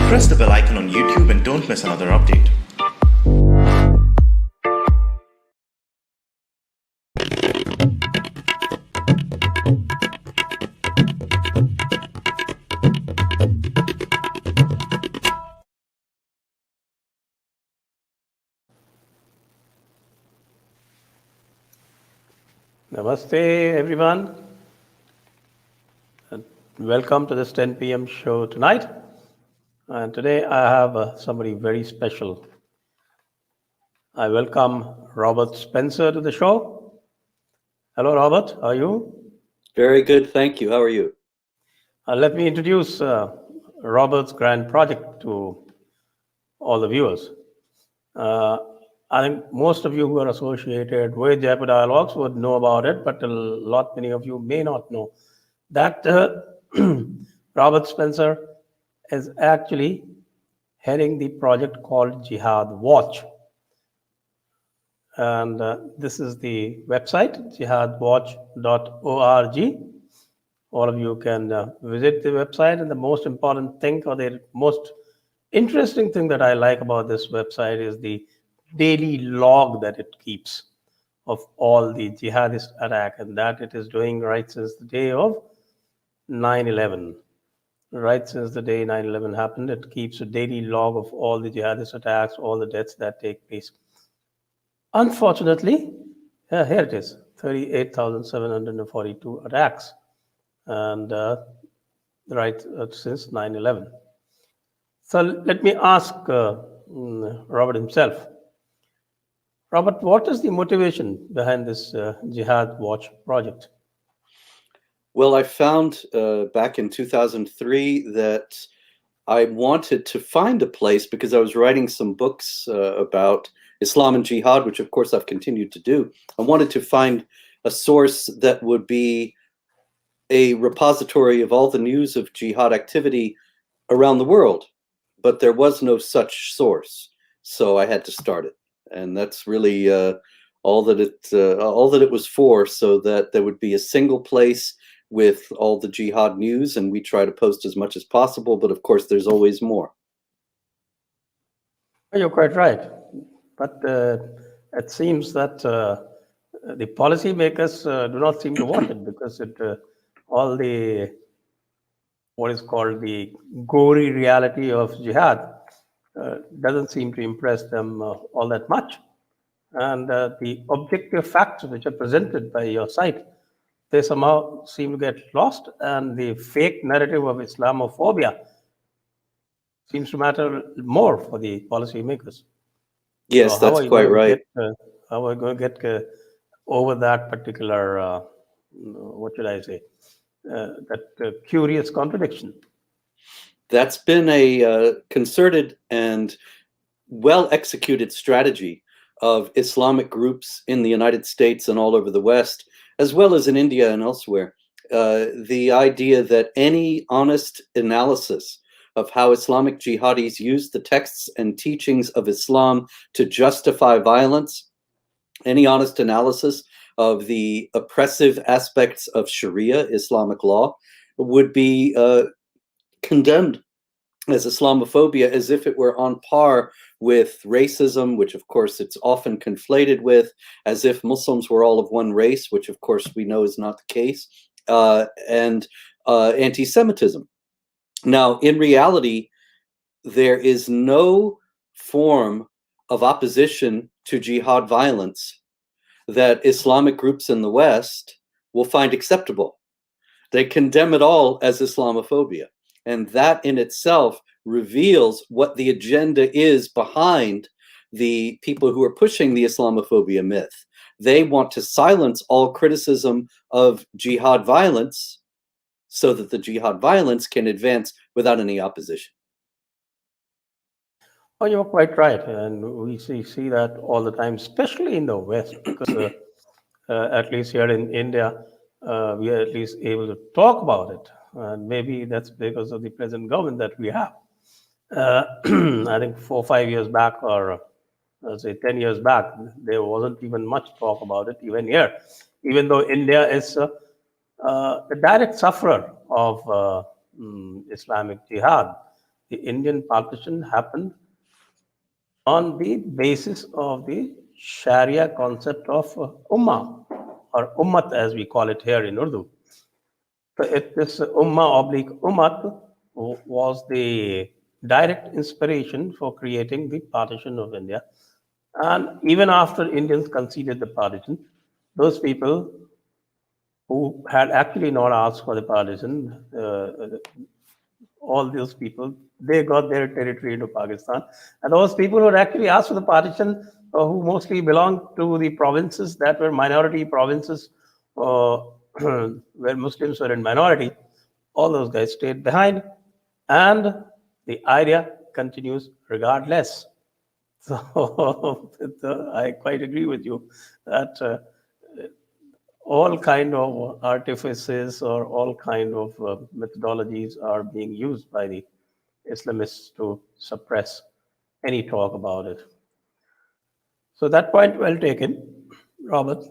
Press the bell icon on YouTube and don't miss another update. Namaste, everyone. Welcome to this 10 p.m. show tonight. And today I have somebody very special. I welcome Robert Spencer to the show. Hello, Robert. How are you? Very good, thank you. How are you? Let me introduce Robert's grand project to all the viewers. I think most of you who are associated with Jaipur Dialogues would know about it, but many of you may not know that Robert Spencer is actually heading the project called Jihad Watch. And this is the website, jihadwatch.org. All of you can visit the website. And the most important thing, or the most interesting thing that I like about this website is the daily log that it keeps of all the jihadist attack, and that it is doing right since the day of 9/11. Right since the day 9/11 happened, it keeps a daily log of all the jihadist attacks, all the deaths that take place. Unfortunately, here it is, 38,742 attacks, and since 9/11. So let me ask Robert himself. Robert, what is the motivation behind this Jihad Watch project? Well, I found back in 2003 that I wanted to find a place, because I was writing some books about Islam and Jihad, which of course I've continued to do. I wanted to find a source that would be a repository of all the news of jihad activity around the world, but there was no such source, so I had to start it. And that's really all that it was for, so that there would be a single place with all the jihad news, and we try to post as much as possible, but of course there's always more. You're quite right, but it seems that the policymakers do not seem to want it, because all the what is called the gory reality of jihad doesn't seem to impress them all that much. And the objective facts which are presented by your site, they somehow seem to get lost, and the fake narrative of Islamophobia seems to matter more for the policymakers. Yes, So that's quite right. How are we going to get over that particular, what should I say, that curious contradiction? That's been a concerted and well-executed strategy of Islamic groups in the United States and all over the West, as well as in India and elsewhere. The idea that any honest analysis of how Islamic jihadis use the texts and teachings of Islam to justify violence, any honest analysis of the oppressive aspects of Sharia, Islamic law, would be condemned as Islamophobia, as if it were on par with racism, which of course it's often conflated with, as if Muslims were all of one race, which of course we know is not the case, and anti-Semitism. Now, in reality, there is no form of opposition to jihad violence that Islamic groups in the West will find acceptable. They condemn it all as Islamophobia. And that in itself reveals what the agenda is behind the people who are pushing the Islamophobia myth. They want to silence all criticism of jihad violence so that the jihad violence can advance without any opposition. Oh, you're quite right. And we see that all the time, especially in the West, because at least here in India, we are at least able to talk about it. And maybe that's because of the present government that we have. I think 4 or 5 years back, or say 10 years back, there wasn't even much talk about it, even here. Even though India is a direct sufferer of Islamic Jihad, the Indian partition happened on the basis of the Sharia concept of Ummah, or Ummat as we call it here in Urdu. So this Ummah oblique Ummat was the direct inspiration for creating the partition of India. And even after Indians conceded the partition, those people who had actually not asked for the partition, all those people, they got their territory into Pakistan. And those people who had actually asked for the partition, who mostly belonged to the provinces that were minority provinces, where Muslims were in minority, all those guys stayed behind. And the idea continues regardless. So I quite agree with you that all kind of artifices or all kind of methodologies are being used by the Islamists to suppress any talk about it. So that point well taken, Robert.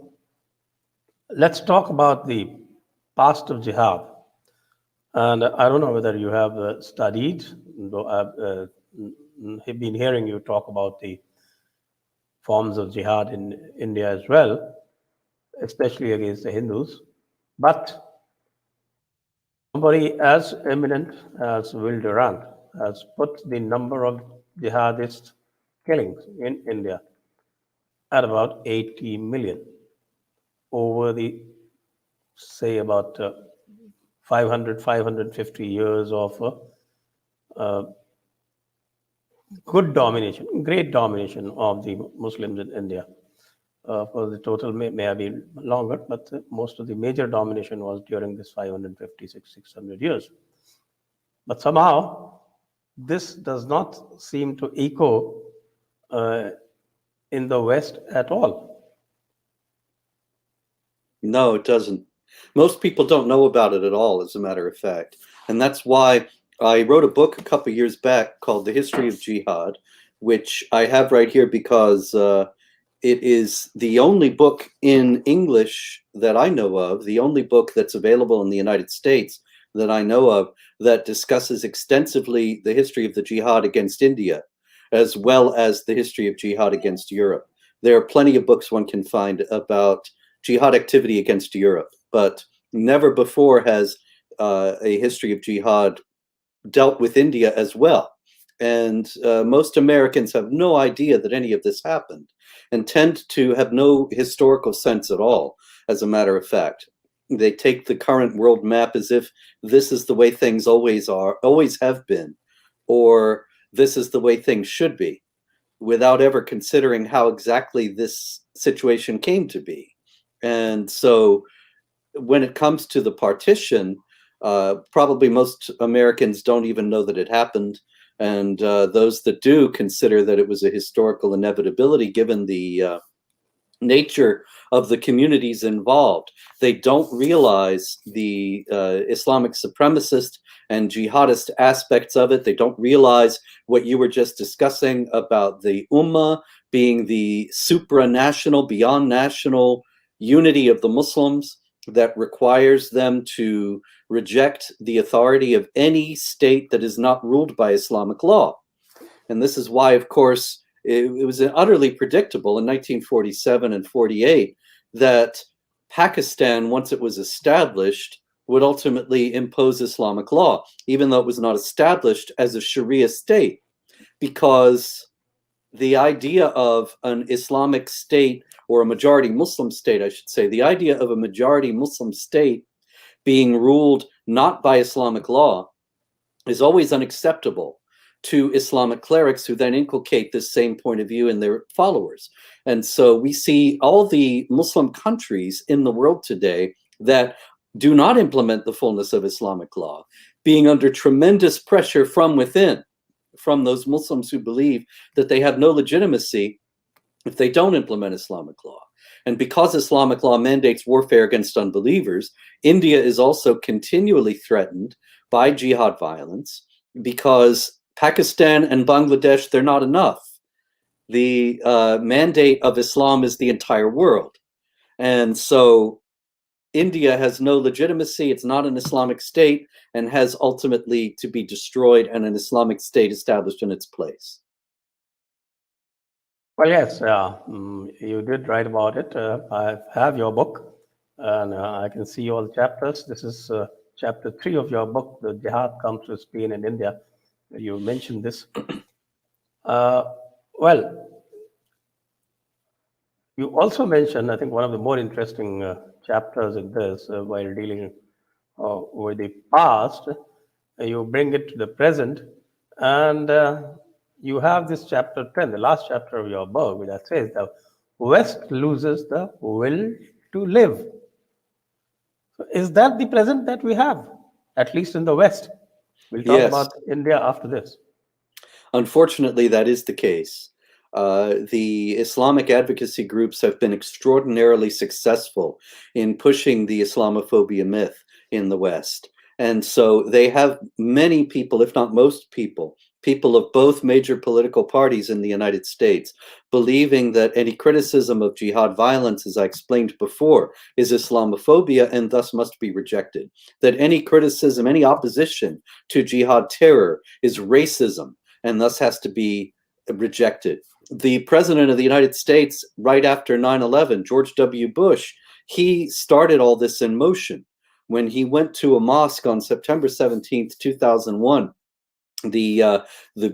Let's talk about the past of jihad. And I don't know whether you have studied, though I've been hearing you talk about the forms of jihad in India as well, especially against the Hindus. But somebody as eminent as Withdrawn has put the number of jihadist killings in India at about 80 million over the, say, about 500, 550 years of good domination, great domination of the Muslims in India. For the total may have been longer, but most of the major domination was during this 556, 600 years. But somehow, this does not seem to echo in the West at all. No, it doesn't. Most people don't know about it at all, as a matter of fact. And that's why I wrote a book a couple of years back called The History of Jihad, which I have right here because it is the only book in English that I know of, the only book that's available in the United States that I know of, that discusses extensively the history of the jihad against India, as well as the history of jihad against Europe. There are plenty of books one can find about jihad activity against Europe, but never before has a history of jihad dealt with India as well. And most Americans have no idea that any of this happened and tend to have no historical sense at all, as a matter of fact. They take the current world map as if this is the way things always are, always have been, or this is the way things should be, without ever considering how exactly this situation came to be. And so when it comes to the partition, probably most Americans don't even know that it happened. And those that do consider that it was a historical inevitability given the nature of the communities involved. They don't realize the Islamic supremacist and jihadist aspects of it. They don't realize what you were just discussing about the Ummah being the supranational, beyond national unity of the Muslims that requires them to reject the authority of any state that is not ruled by Islamic law. And this is why, of course, it was utterly predictable in 1947 and 48 that Pakistan, once it was established, would ultimately impose Islamic law, even though it was not established as a Sharia state, because the idea of an Islamic state, or a majority Muslim state, I should say, the idea of a majority Muslim state being ruled not by Islamic law is always unacceptable to Islamic clerics who then inculcate this same point of view in their followers. And so we see all the Muslim countries in the world today that do not implement the fullness of Islamic law being under tremendous pressure from within, from those Muslims who believe that they have no legitimacy if they don't implement Islamic law. And because Islamic law mandates warfare against unbelievers, India is also continually threatened by jihad violence because Pakistan and Bangladesh, they're not enough. The mandate of Islam is the entire world. And so India has no legitimacy, it's not an Islamic state, and has ultimately to be destroyed and an Islamic state established in its place. Well, yes, you did write about it. I have your book, and I can see all the chapters. This is chapter 3 of your book, The Jihad Comes to Spain and India. You mentioned this. Well, you also mentioned, I think, one of the more interesting chapters in this, while dealing with the past, you bring it to the present, and you have this chapter 10, the last chapter of your book, that says the West loses the will to live. So is that the present that we have, at least in the West? We'll talk Yes. about India after this. Unfortunately, that is the case. The Islamic advocacy groups have been extraordinarily successful in pushing the Islamophobia myth in the West. And so they have many people, if not most people of both major political parties in the United States, believing that any criticism of jihad violence, as I explained before, is Islamophobia and thus must be rejected. That any criticism, any opposition to jihad terror is racism and thus has to be rejected. The president of the United States, right after 9/11, George W. Bush, he started all this in motion when he went to a mosque on September 17th, 2001, the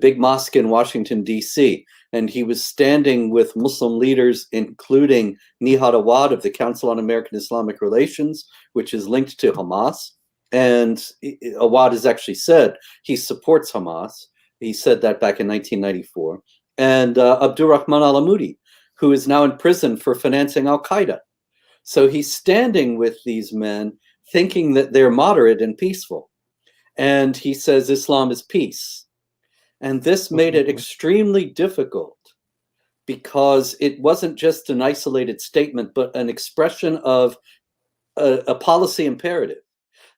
big mosque in Washington, D.C., and he was standing with Muslim leaders, including Nihad Awad of the Council on American Islamic Relations, which is linked to Hamas. And Awad has actually said he supports Hamas. He said that back in 1994. And Abdurrahman al-Amoudi, who is now in prison for financing al-Qaeda. So he's standing with these men thinking that they're moderate and peaceful. And he says Islam is peace. And this made it extremely difficult because it wasn't just an isolated statement, but an expression of a policy imperative.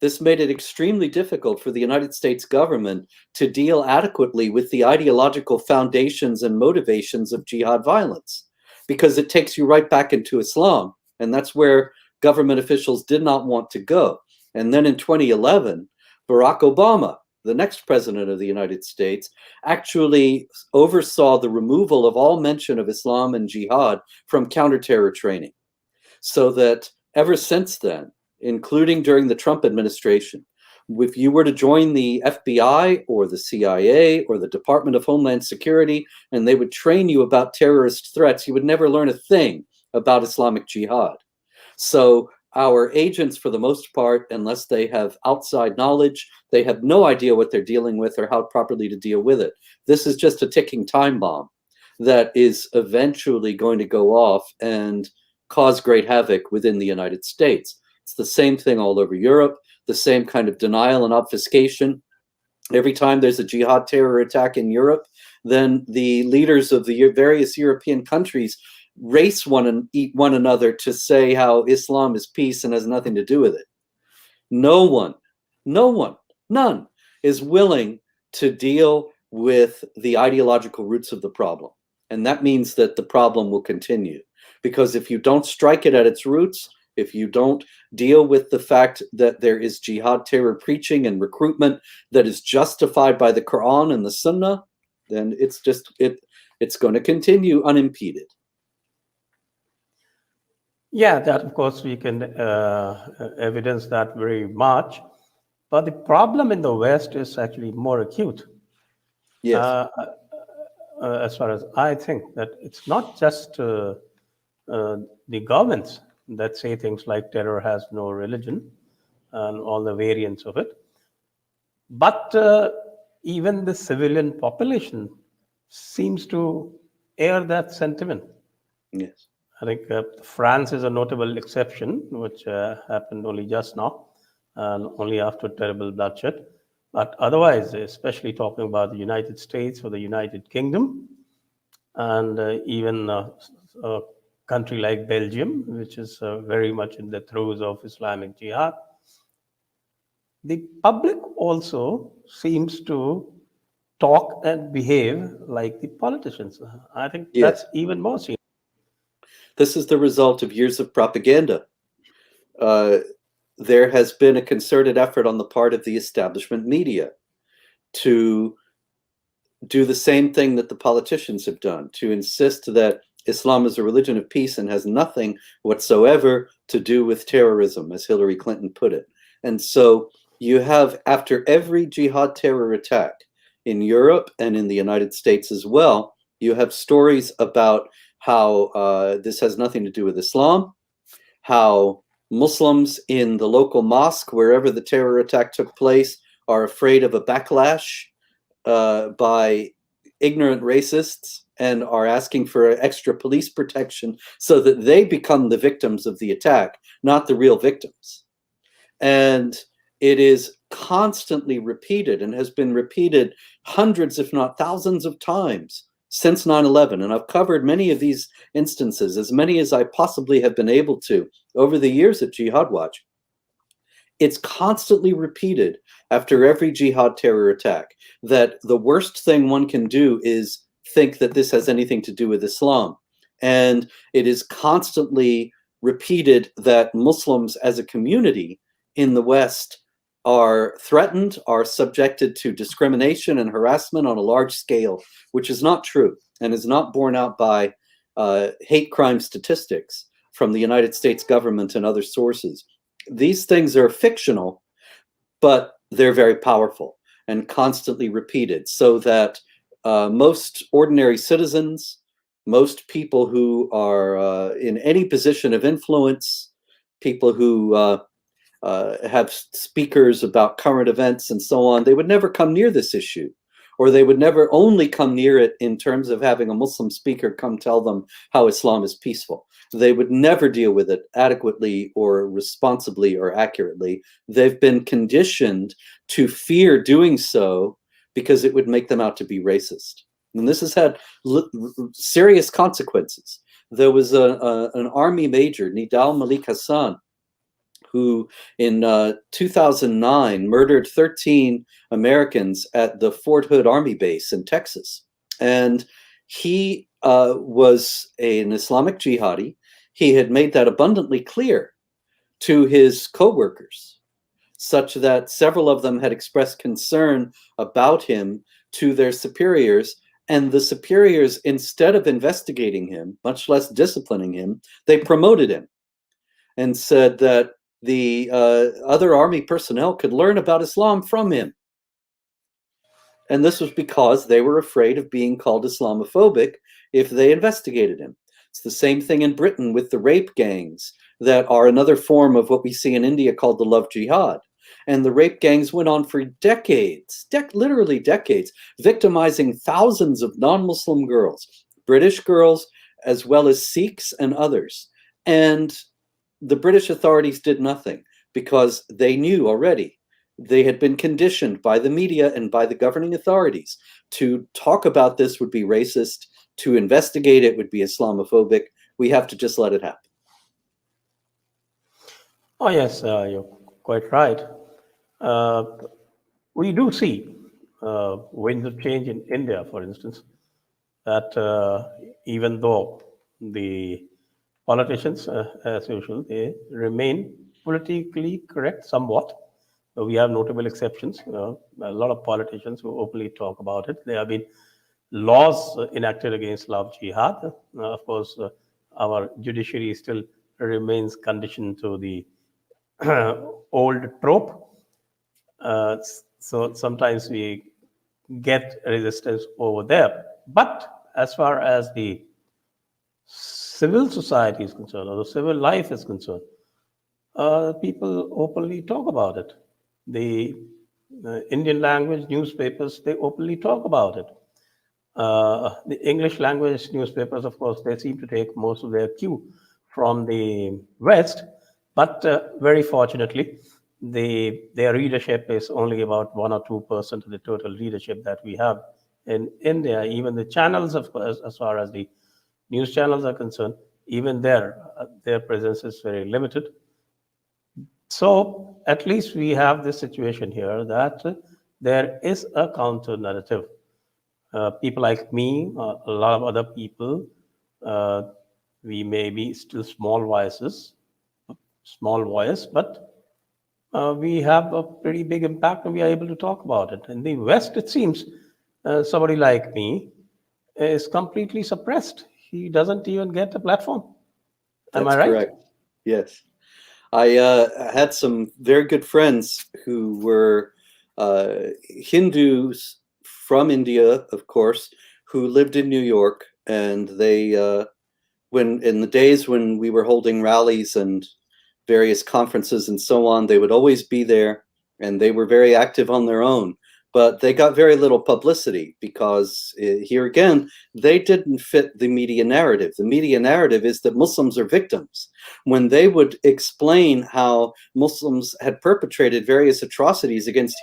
This made it extremely difficult for the United States government to deal adequately with the ideological foundations and motivations of jihad violence, because it takes you right back into Islam. And that's where government officials did not want to go. And then in 2011, Barack Obama, the next president of the United States, actually oversaw the removal of all mention of Islam and jihad from counterterror training. So that ever since then, including during the Trump administration, if you were to join the FBI or the CIA or the Department of Homeland Security and they would train you about terrorist threats, you would never learn a thing about Islamic jihad. So our agents, for the most part, unless they have outside knowledge, they have no idea what they're dealing with or how properly to deal with it. This is just a ticking time bomb that is eventually going to go off and cause great havoc within the United States. It's the same thing all over Europe, the same kind of denial and obfuscation. Every time there's a jihad terror attack in Europe, then the leaders of the various European countries race one another to say how Islam is peace and has nothing to do with it. None is willing to deal with the ideological roots of the problem. And that means that the problem will continue. Because if you don't strike it at its roots, if you don't deal with the fact that there is jihad terror preaching and recruitment that is justified by the Quran and the Sunnah, then it's going to continue unimpeded. Yeah, that of course we can evidence that very much. But the problem in the West is actually more acute. Yes. As far as I think, that it's not just the governments that say things like terror has no religion and all the variants of it, but even the civilian population seems to air that sentiment. Yes. I think France is a notable exception, which happened only just now, and only after terrible bloodshed. But otherwise, especially talking about the United States or the United Kingdom, and even a country like Belgium, which is very much in the throes of Islamic Jihad, the public also seems to talk and behave like the politicians. I think Yes. that's even more serious. This is the result of years of propaganda. there has been a concerted effort on the part of the establishment media to do the same thing that the politicians have done, to insist that Islam is a religion of peace and has nothing whatsoever to do with terrorism, as Hillary Clinton put it. And so you have, after every jihad terror attack in Europe and in the United States as well, you have stories about how this has nothing to do with Islam, how Muslims in the local mosque, wherever the terror attack took place, are afraid of a backlash by ignorant racists and are asking for extra police protection so that they become the victims of the attack, not the real victims. And it is constantly repeated and has been repeated hundreds, if not thousands of times since 9/11. And I've covered many of these instances, as many as I possibly have been able to over the years at Jihad Watch. It's constantly repeated after every jihad terror attack that the worst thing one can do is think that this has anything to do with Islam. And it is constantly repeated that Muslims as a community in the West are threatened, are subjected to discrimination and harassment on a large scale, which is not true and is not borne out by hate crime statistics from the United States government and other sources. These things are fictional, but they're very powerful and constantly repeated, so that most ordinary citizens, most people who are in any position of influence, people who have speakers about current events and so on, they would never come near this issue, or they would never only come near it in terms of having a Muslim speaker come tell them how Islam is peaceful. They would never deal with it adequately or responsibly or accurately. They've been conditioned to fear doing so because it would make them out to be racist. And this has had serious consequences. There was an army major, Nidal Malik Hassan, who in 2009 murdered 13 Americans at the Fort Hood Army Base in Texas. And he was an Islamic jihadi. He had made that abundantly clear to his co-workers, such that several of them had expressed concern about him to their superiors. And the superiors, instead of investigating him, much less disciplining him, they promoted him and said that the other army personnel could learn about Islam from him. And this was because they were afraid of being called Islamophobic if they investigated him. It's the same thing in Britain with the rape gangs that are another form of what we see in India called the love jihad. And the rape gangs went on for decades, literally decades, victimizing thousands of non-Muslim girls, British girls, as well as Sikhs and others. And the British authorities did nothing because they knew already. They had been conditioned by the media and by the governing authorities to talk about this would be racist, to investigate it would be Islamophobic. We have to just let it happen. Oh, yes, you're quite right. We do see winds of change in India, for instance, that even though the politicians, as usual, they remain politically correct somewhat. We have notable exceptions. A lot of politicians who openly talk about it. There have been laws enacted against love jihad. Of course, our judiciary still remains conditioned to the old trope. So sometimes we get resistance over there. But as far as the civil society is concerned, or the civil life is concerned, people openly talk about it. The Indian language newspapers, they openly talk about it. The English language newspapers, of course, they seem to take most of their cue from the West, but very fortunately, their readership is only about 1 or 2% of the total readership that we have in India. Even the channels, of course, as far as the news channels are concerned, even their presence is very limited. So at least we have this situation here that there is a counter narrative. People like me, a lot of other people, we may be still small voices, small voice, but we have a pretty big impact and we are able to talk about it. In the West, it seems somebody like me is completely suppressed. He doesn't even get a platform. Am I That's right? correct. Yes. I had some very good friends who were Hindus from India, of course, who lived in New York, and they, when in the days when we were holding rallies and various conferences and so on, they would always be there, and they were very active on their own. But they got very little publicity because here again, they didn't fit the media narrative. The media narrative is that Muslims are victims. When they would explain how Muslims had perpetrated various atrocities against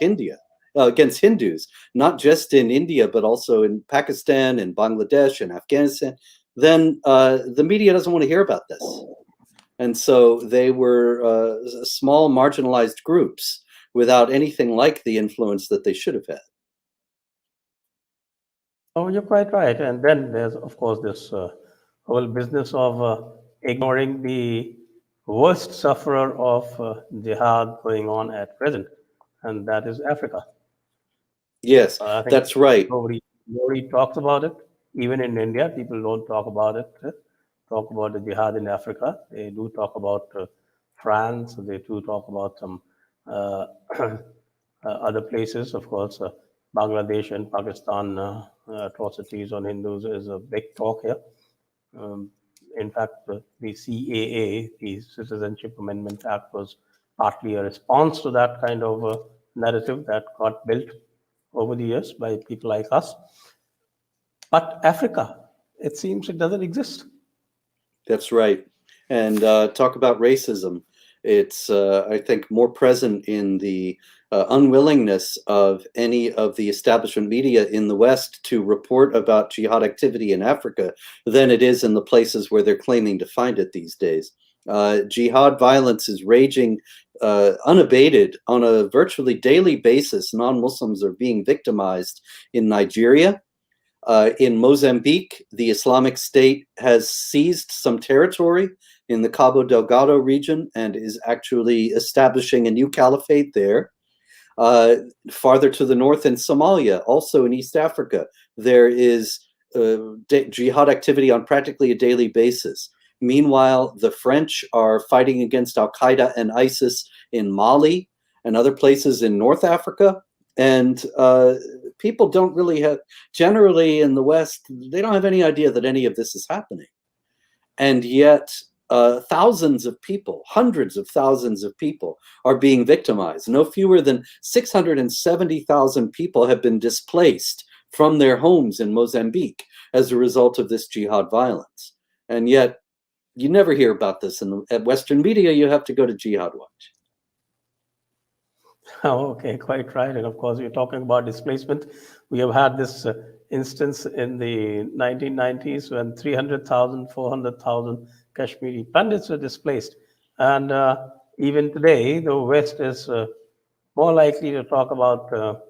against Hindus, not just in India, but also in Pakistan and Bangladesh and Afghanistan, then the media doesn't want to hear about this. And so they were small marginalized groups without anything like the influence that they should have had. Oh, you're quite right. And then there's, of course, this whole business of ignoring the worst sufferer of jihad going on at present, and that is Africa. Yes, I think that's right. nobody talks about it. Even in India, people don't talk about it. Talk about the jihad in Africa. They do talk about France. They do talk about some uh, other places. Of course, Bangladesh and Pakistan atrocities on Hindus is a big talk here. Um, in fact, the CAA, the Citizenship Amendment Act, was partly a response to that kind of narrative that got built over the years by people like us. But Africa, it seems it doesn't exist. That's right. And talk about racism. It's, I think, more present in the unwillingness of any of the establishment media in the West to report about jihad activity in Africa than it is in the places where they're claiming to find it these days. Jihad violence is raging unabated on a virtually daily basis. Non-Muslims are being victimized in Nigeria. In Mozambique, the Islamic State has seized some territory in the Cabo Delgado region and is actually establishing a new caliphate there. Farther to the north in Somalia, also in East Africa, there is jihad activity on practically a daily basis. Meanwhile, the French are fighting against Al-Qaeda and ISIS in Mali and other places in North Africa. And people don't really have, generally in the West, they don't have any idea that any of this is happening. And yet thousands of people, hundreds of thousands of people are being victimized. No fewer than 670,000 people have been displaced from their homes in Mozambique as a result of this jihad violence. And yet you never hear about this at Western media. You have to go to Jihad Watch. Oh, okay, quite right. And of course, we're talking about displacement. We have had this instance in the 1990s when 300,000, 400,000 Kashmiri Pandits were displaced. And even today, the West is more likely to talk about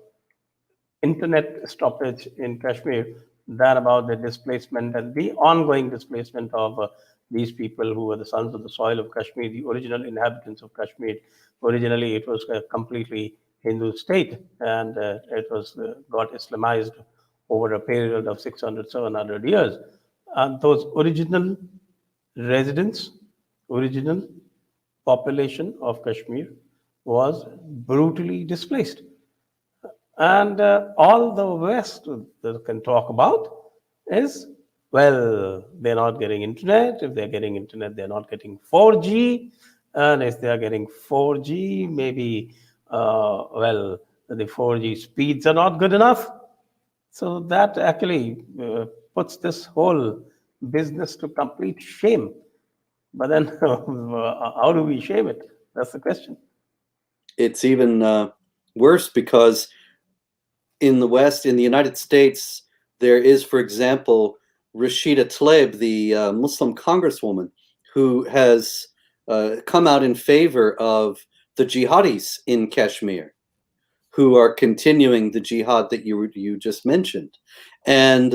internet stoppage in Kashmir than about the displacement and the ongoing displacement of these people who were the sons of the soil of Kashmir, the original inhabitants of Kashmir. Originally, it was a completely Hindu state, and it was got Islamized over a period of 600, 700 years. And those original residents, original population of Kashmir was brutally displaced. And all the West can talk about is, well, they're not getting internet. If they're getting internet, they're not getting 4G. And if they're getting 4G, maybe, well, the 4G speeds are not good enough. So that actually puts this whole business to complete shame. But then, how do we shame it? That's the question. It's even worse because in the West, in the United States, there is, for example, Rashida Tlaib, the Muslim congresswoman, who has come out in favor of the jihadis in Kashmir, who are continuing the jihad that you just mentioned. And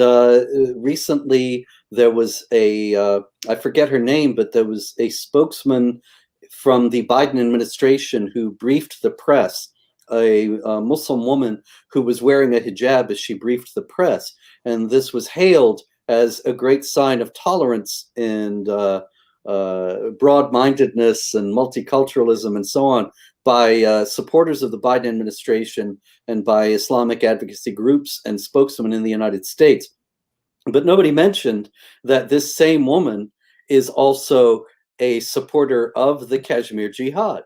recently there was I forget her name, but there was a spokesman from the Biden administration who briefed the press, a Muslim woman who was wearing a hijab as she briefed the press. And this was hailed as a great sign of tolerance and broad-mindedness and multiculturalism and so on by supporters of the Biden administration and by Islamic advocacy groups and spokesmen in the United States. But nobody mentioned that this same woman is also a supporter of the Kashmir Jihad,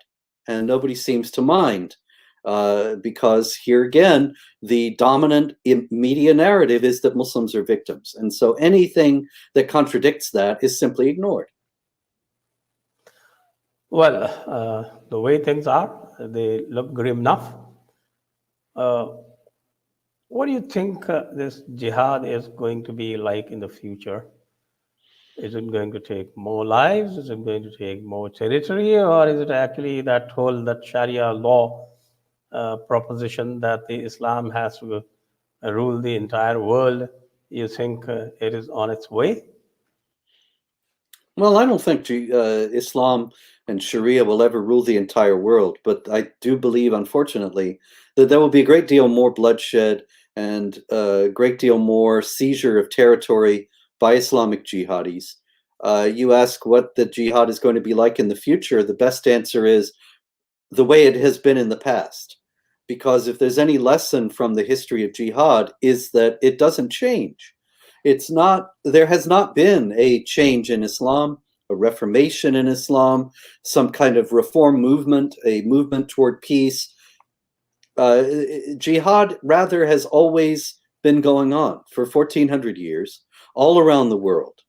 and nobody seems to mind because here again, the dominant media narrative is that Muslims are victims, and so anything that contradicts that is simply ignored. Well, the way things are, they look grim enough. What do you think this jihad is going to be like in the future? Is it going to take more lives? Is it going to take more territory? Or is it actually that Sharia law proposition that the Islam has to rule the entire world? You think it is on its way? Well, I don't think Islam and Sharia will ever rule the entire world, but I do believe, unfortunately, that there will be a great deal more bloodshed and a great deal more seizure of territory by Islamic jihadis. You ask what the jihad is going to be like in the future, the best answer is the way it has been in the past. Because if there's any lesson from the history of jihad, is that it doesn't change. There has not been a change in Islam, a reformation in Islam, some kind of reform movement, a movement toward peace. Jihad rather has always been going on for 1400 years all around the world.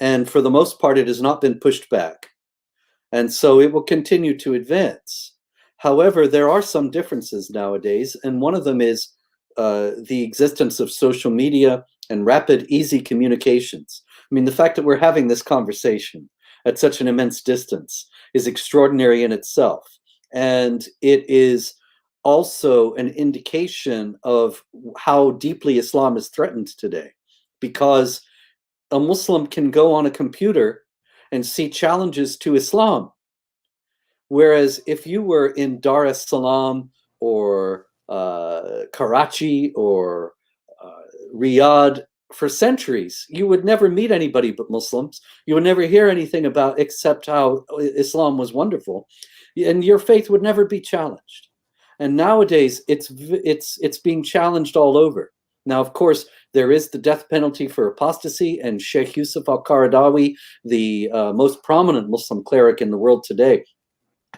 And for the most part, it has not been pushed back. And so it will continue to advance. However, there are some differences nowadays, and one of them is the existence of social media and rapid, easy communications. I mean, the fact that we're having this conversation at such an immense distance is extraordinary in itself. And it is also an indication of how deeply Islam is threatened today, because a Muslim can go on a computer and see challenges to Islam. Whereas if you were in Dar es Salaam or Karachi or Riyadh for centuries, you would never meet anybody but Muslims. You would never hear anything about except how Islam was wonderful, and your faith would never be challenged. And nowadays, it's being challenged all over. Now, of course, there is the death penalty for apostasy, and Sheikh Yusuf al-Qaradawi, the most prominent Muslim cleric in the world today,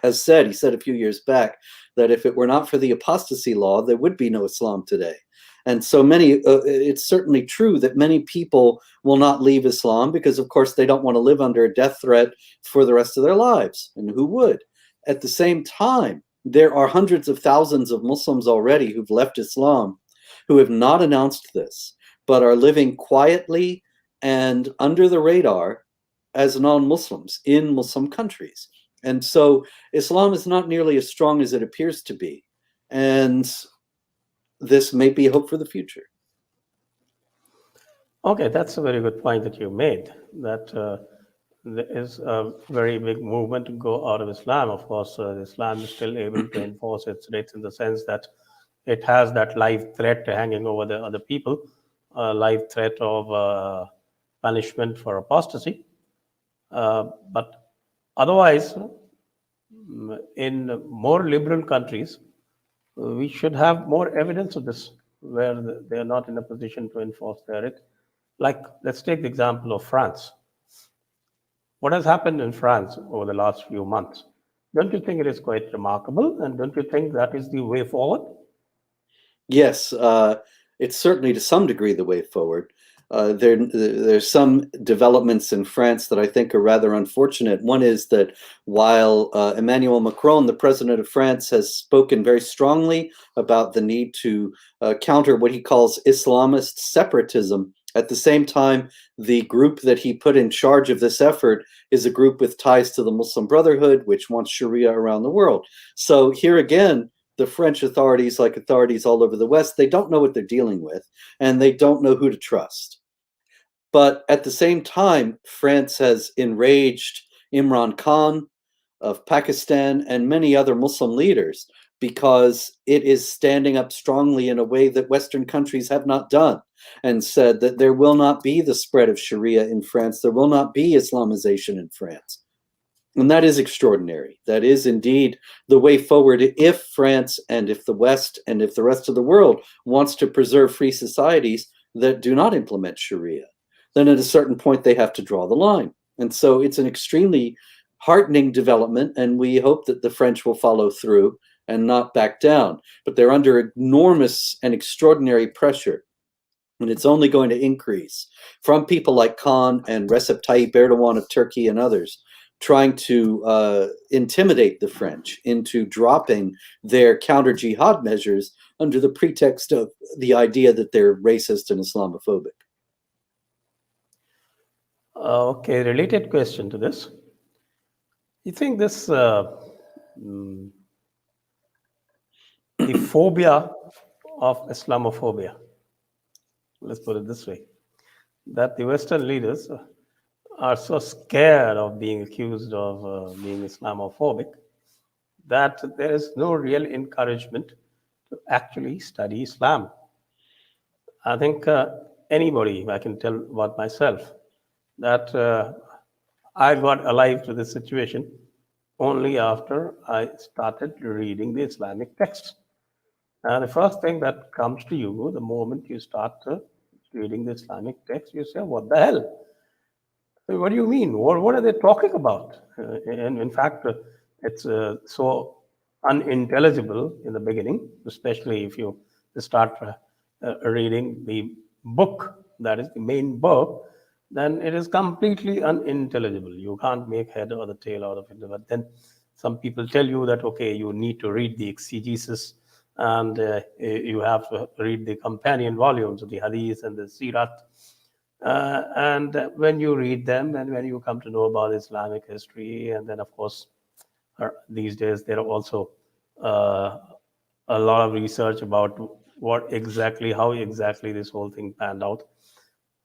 he said a few years back that if it were not for the apostasy law, there would be no Islam today. And so it's certainly true that many people will not leave Islam because, of course, they don't want to live under a death threat for the rest of their lives. And who would? At the same time, there are hundreds of thousands of Muslims already who've left Islam who have not announced this, but are living quietly and under the radar as non-Muslims in Muslim countries. And so Islam is not nearly as strong as it appears to be. And this may be hope for the future. Okay, that's a very good point that you made, that there is a very big movement to go out of Islam. Of course, Islam is still able to enforce its rights in the sense that it has that live threat hanging over the other people, a live threat of punishment for apostasy. But otherwise, in more liberal countries, we should have more evidence of this, where they are not in a position to enforce their right. Like, let's take the example of France. What has happened in France over the last few months? Don't you think it is quite remarkable? And don't you think that is the way forward? Yes, it's certainly to some degree the way forward. There's some developments in France that I think are rather unfortunate. One is that while Emmanuel Macron, the president of France, has spoken very strongly about the need to counter what he calls Islamist separatism, at the same time, the group that he put in charge of this effort is a group with ties to the Muslim Brotherhood, which wants Sharia around the world. So here again, the French authorities, like authorities all over the West, they don't know what they're dealing with, and they don't know who to trust. But at the same time, France has enraged Imran Khan, of Pakistan and many other Muslim leaders, because it is standing up strongly in a way that Western countries have not done, and said that there will not be the spread of Sharia in France, there will not be Islamization in France. And that is extraordinary. That is indeed the way forward if France and if the West and if the rest of the world wants to preserve free societies that do not implement Sharia. Then at a certain point they have to draw the line. And so it's an extremely heartening development, and we hope that the French will follow through and not back down. But they're under enormous and extraordinary pressure, and it's only going to increase from people like Khan and Recep Tayyip Erdogan of Turkey and others, trying to intimidate the French into dropping their counter-jihad measures under the pretext of the idea that they're racist and Islamophobic. Okay, related question to this. You think this, the phobia of Islamophobia, let's put it this way, that the Western leaders are so scared of being accused of being Islamophobic that there is no real encouragement to actually study Islam. I think anybody, I can tell about myself, that I got alive to this situation only after I started reading the Islamic texts. And the first thing that comes to you the moment you start reading the Islamic text, you say, what the hell? What do you mean? What are they talking about? And in fact, it's so unintelligible in the beginning, especially if you start reading the book, that is the main book, then it is completely unintelligible. You can't make head or the tail out of it. But then some people tell you that, okay, you need to read the exegesis, and you have to read the companion volumes of the Hadith and the Sirat. And when you read them, and when you come to know about Islamic history, and then of course these days there are also a lot of research about how exactly this whole thing panned out,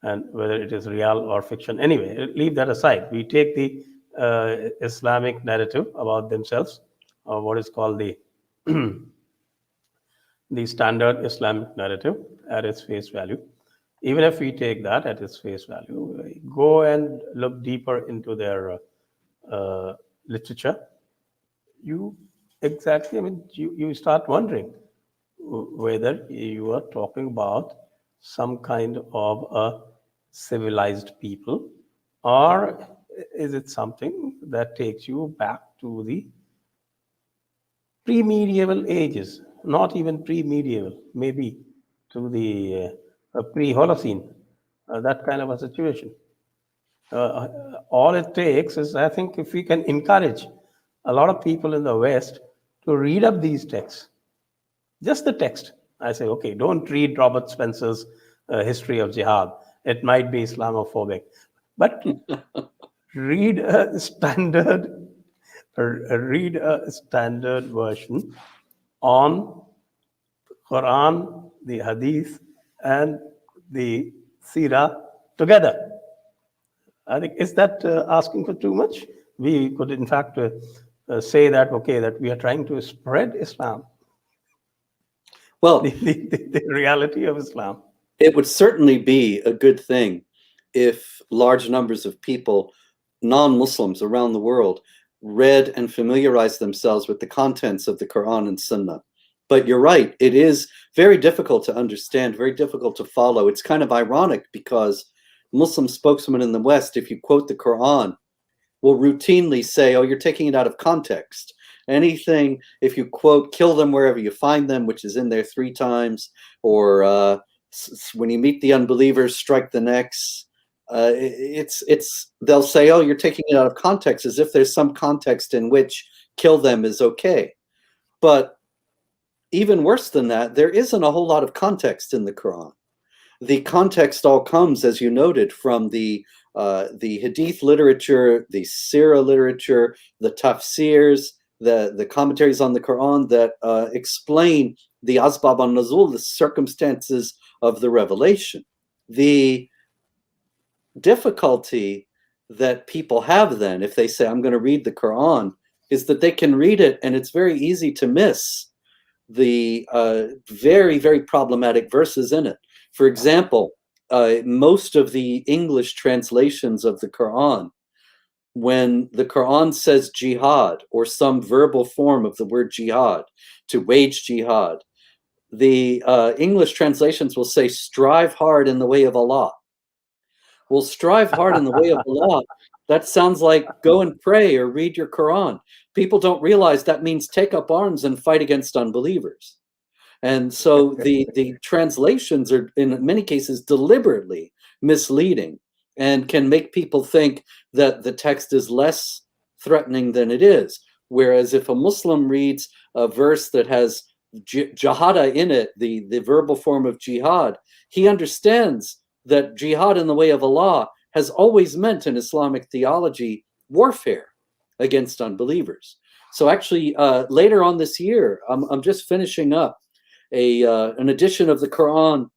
and whether it is real or fiction. Anyway, leave that aside. We take the Islamic narrative about themselves, or what is called the the standard Islamic narrative, at its face value. Even if we take that at its face value, go and look deeper into their literature, you start wondering whether you are talking about some kind of a civilized people, or is it something that takes you back to the pre-medieval ages, not even pre-medieval, maybe to the pre-Holocene, that kind of a situation. All it takes is, I think, if we can encourage a lot of people in the West to read up these texts, just the text. I say, okay, don't read Robert Spencer's History of Jihad. It might be Islamophobic. But read a standard version on Quran, the Hadith, and the Sirah together. I think, is that asking for too much? We could, in fact, say that, okay, that we are trying to spread Islam. Well, the reality of Islam. It would certainly be a good thing if large numbers of people, non-Muslims around the world, read and familiarized themselves with the contents of the Quran and Sunnah. But you're right, it is very difficult to understand, very difficult to follow. It's kind of ironic because Muslim spokesmen in the West, if you quote the Quran, will routinely say, oh, you're taking it out of context. Anything, if you quote, kill them wherever you find them, which is in there 3 times, or when you meet the unbelievers, strike the necks. They'll say, oh, you're taking it out of context, as if there's some context in which kill them is okay. But even worse than that, there isn't a whole lot of context in the Quran. The context all comes, as you noted, from the Hadith literature, the Sirah literature, the tafsirs, the commentaries on the Quran that explain the asbab an-nuzul, the circumstances of the revelation. The difficulty that people have then, if they say, I'm going to read the Quran is that they can read it and it's very easy to miss the very, very problematic verses in it. For example, most of the English translations of the Quran, when the Quran says jihad or some verbal form of the word jihad, to wage jihad, the English translations will say strive hard in the way of Allah. Well, strive hard in the way of Allah, that sounds like go and pray or read your Quran. People don't realize that means take up arms and fight against unbelievers. And so the translations are in many cases deliberately misleading and can make people think that the text is less threatening than it is. Whereas if a Muslim reads a verse that has jihada in it, the verbal form of jihad, he understands that jihad in the way of Allah has always meant in Islamic theology warfare against unbelievers. So actually, later on this year, I'm just finishing up an edition of the Quran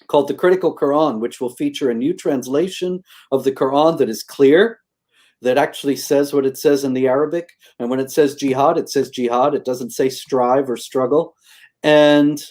called the Critical Quran, which will feature a new translation of the Quran that is clear, that actually says what it says in the Arabic. And when it says jihad, it says jihad. It doesn't say strive or struggle. And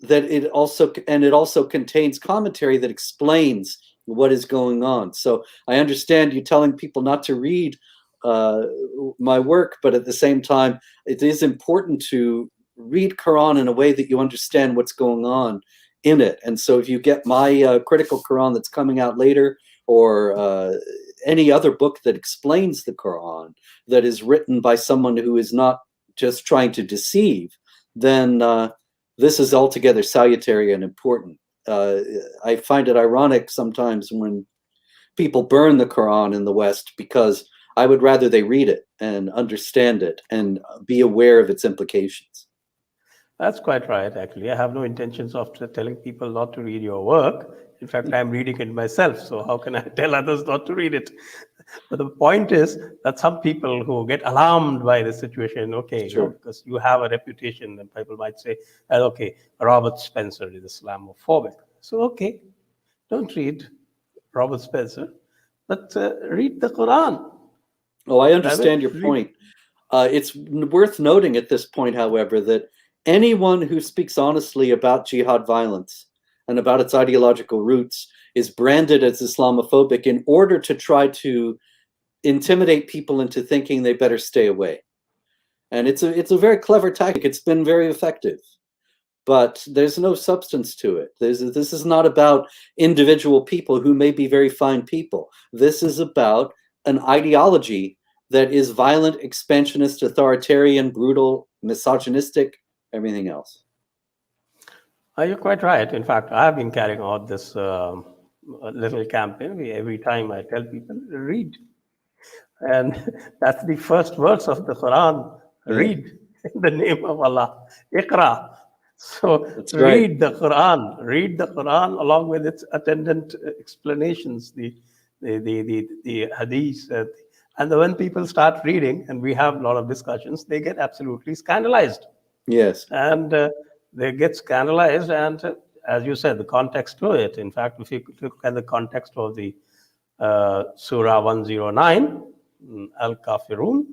that it also contains commentary that explains what is going on. So I understand you telling people not to read my work, but at the same time, it is important to read Quran in a way that you understand what's going on in it. And so if you get my Critical Quran that's coming out later, or any other book that explains the Quran that is written by someone who is not just trying to deceive, then this is altogether salutary and important. I find it ironic sometimes when people burn the Quran in the West, because I would rather they read it and understand it and be aware of its implications. That's quite right, actually. I have no intentions of telling people not to read your work. In fact, I'm reading it myself, so how can I tell others not to read it? But the point is that some people who get alarmed by the situation, okay, Sure. because you have a reputation, and people might say, okay, Robert Spencer is Islamophobic. So, okay, don't read Robert Spencer, but read the Quran. Oh, I understand your point. It's worth noting at this point, however, that anyone who speaks honestly about jihad violence and about its ideological roots is branded as Islamophobic in order to try to intimidate people into thinking they better stay away. And it's a very clever tactic. It's been very effective, but there's no substance to it. This is not about individual people who may be very fine people. This is about an ideology that is violent, expansionist, authoritarian, brutal, misogynistic, everything else. You're quite right. In fact, I have been carrying out this little campaign. Every time I tell people, read. And that's the first verse of the Quran. Read in the name of Allah. Iqra. So read the Quran. Read the Quran along with its attendant explanations, the hadiths. And when people start reading, and we have a lot of discussions, they get absolutely scandalized. Yes. And they get scandalized, and as you said, the context to it. In fact, if you look at the context of the Surah 109, Al-Kafirun,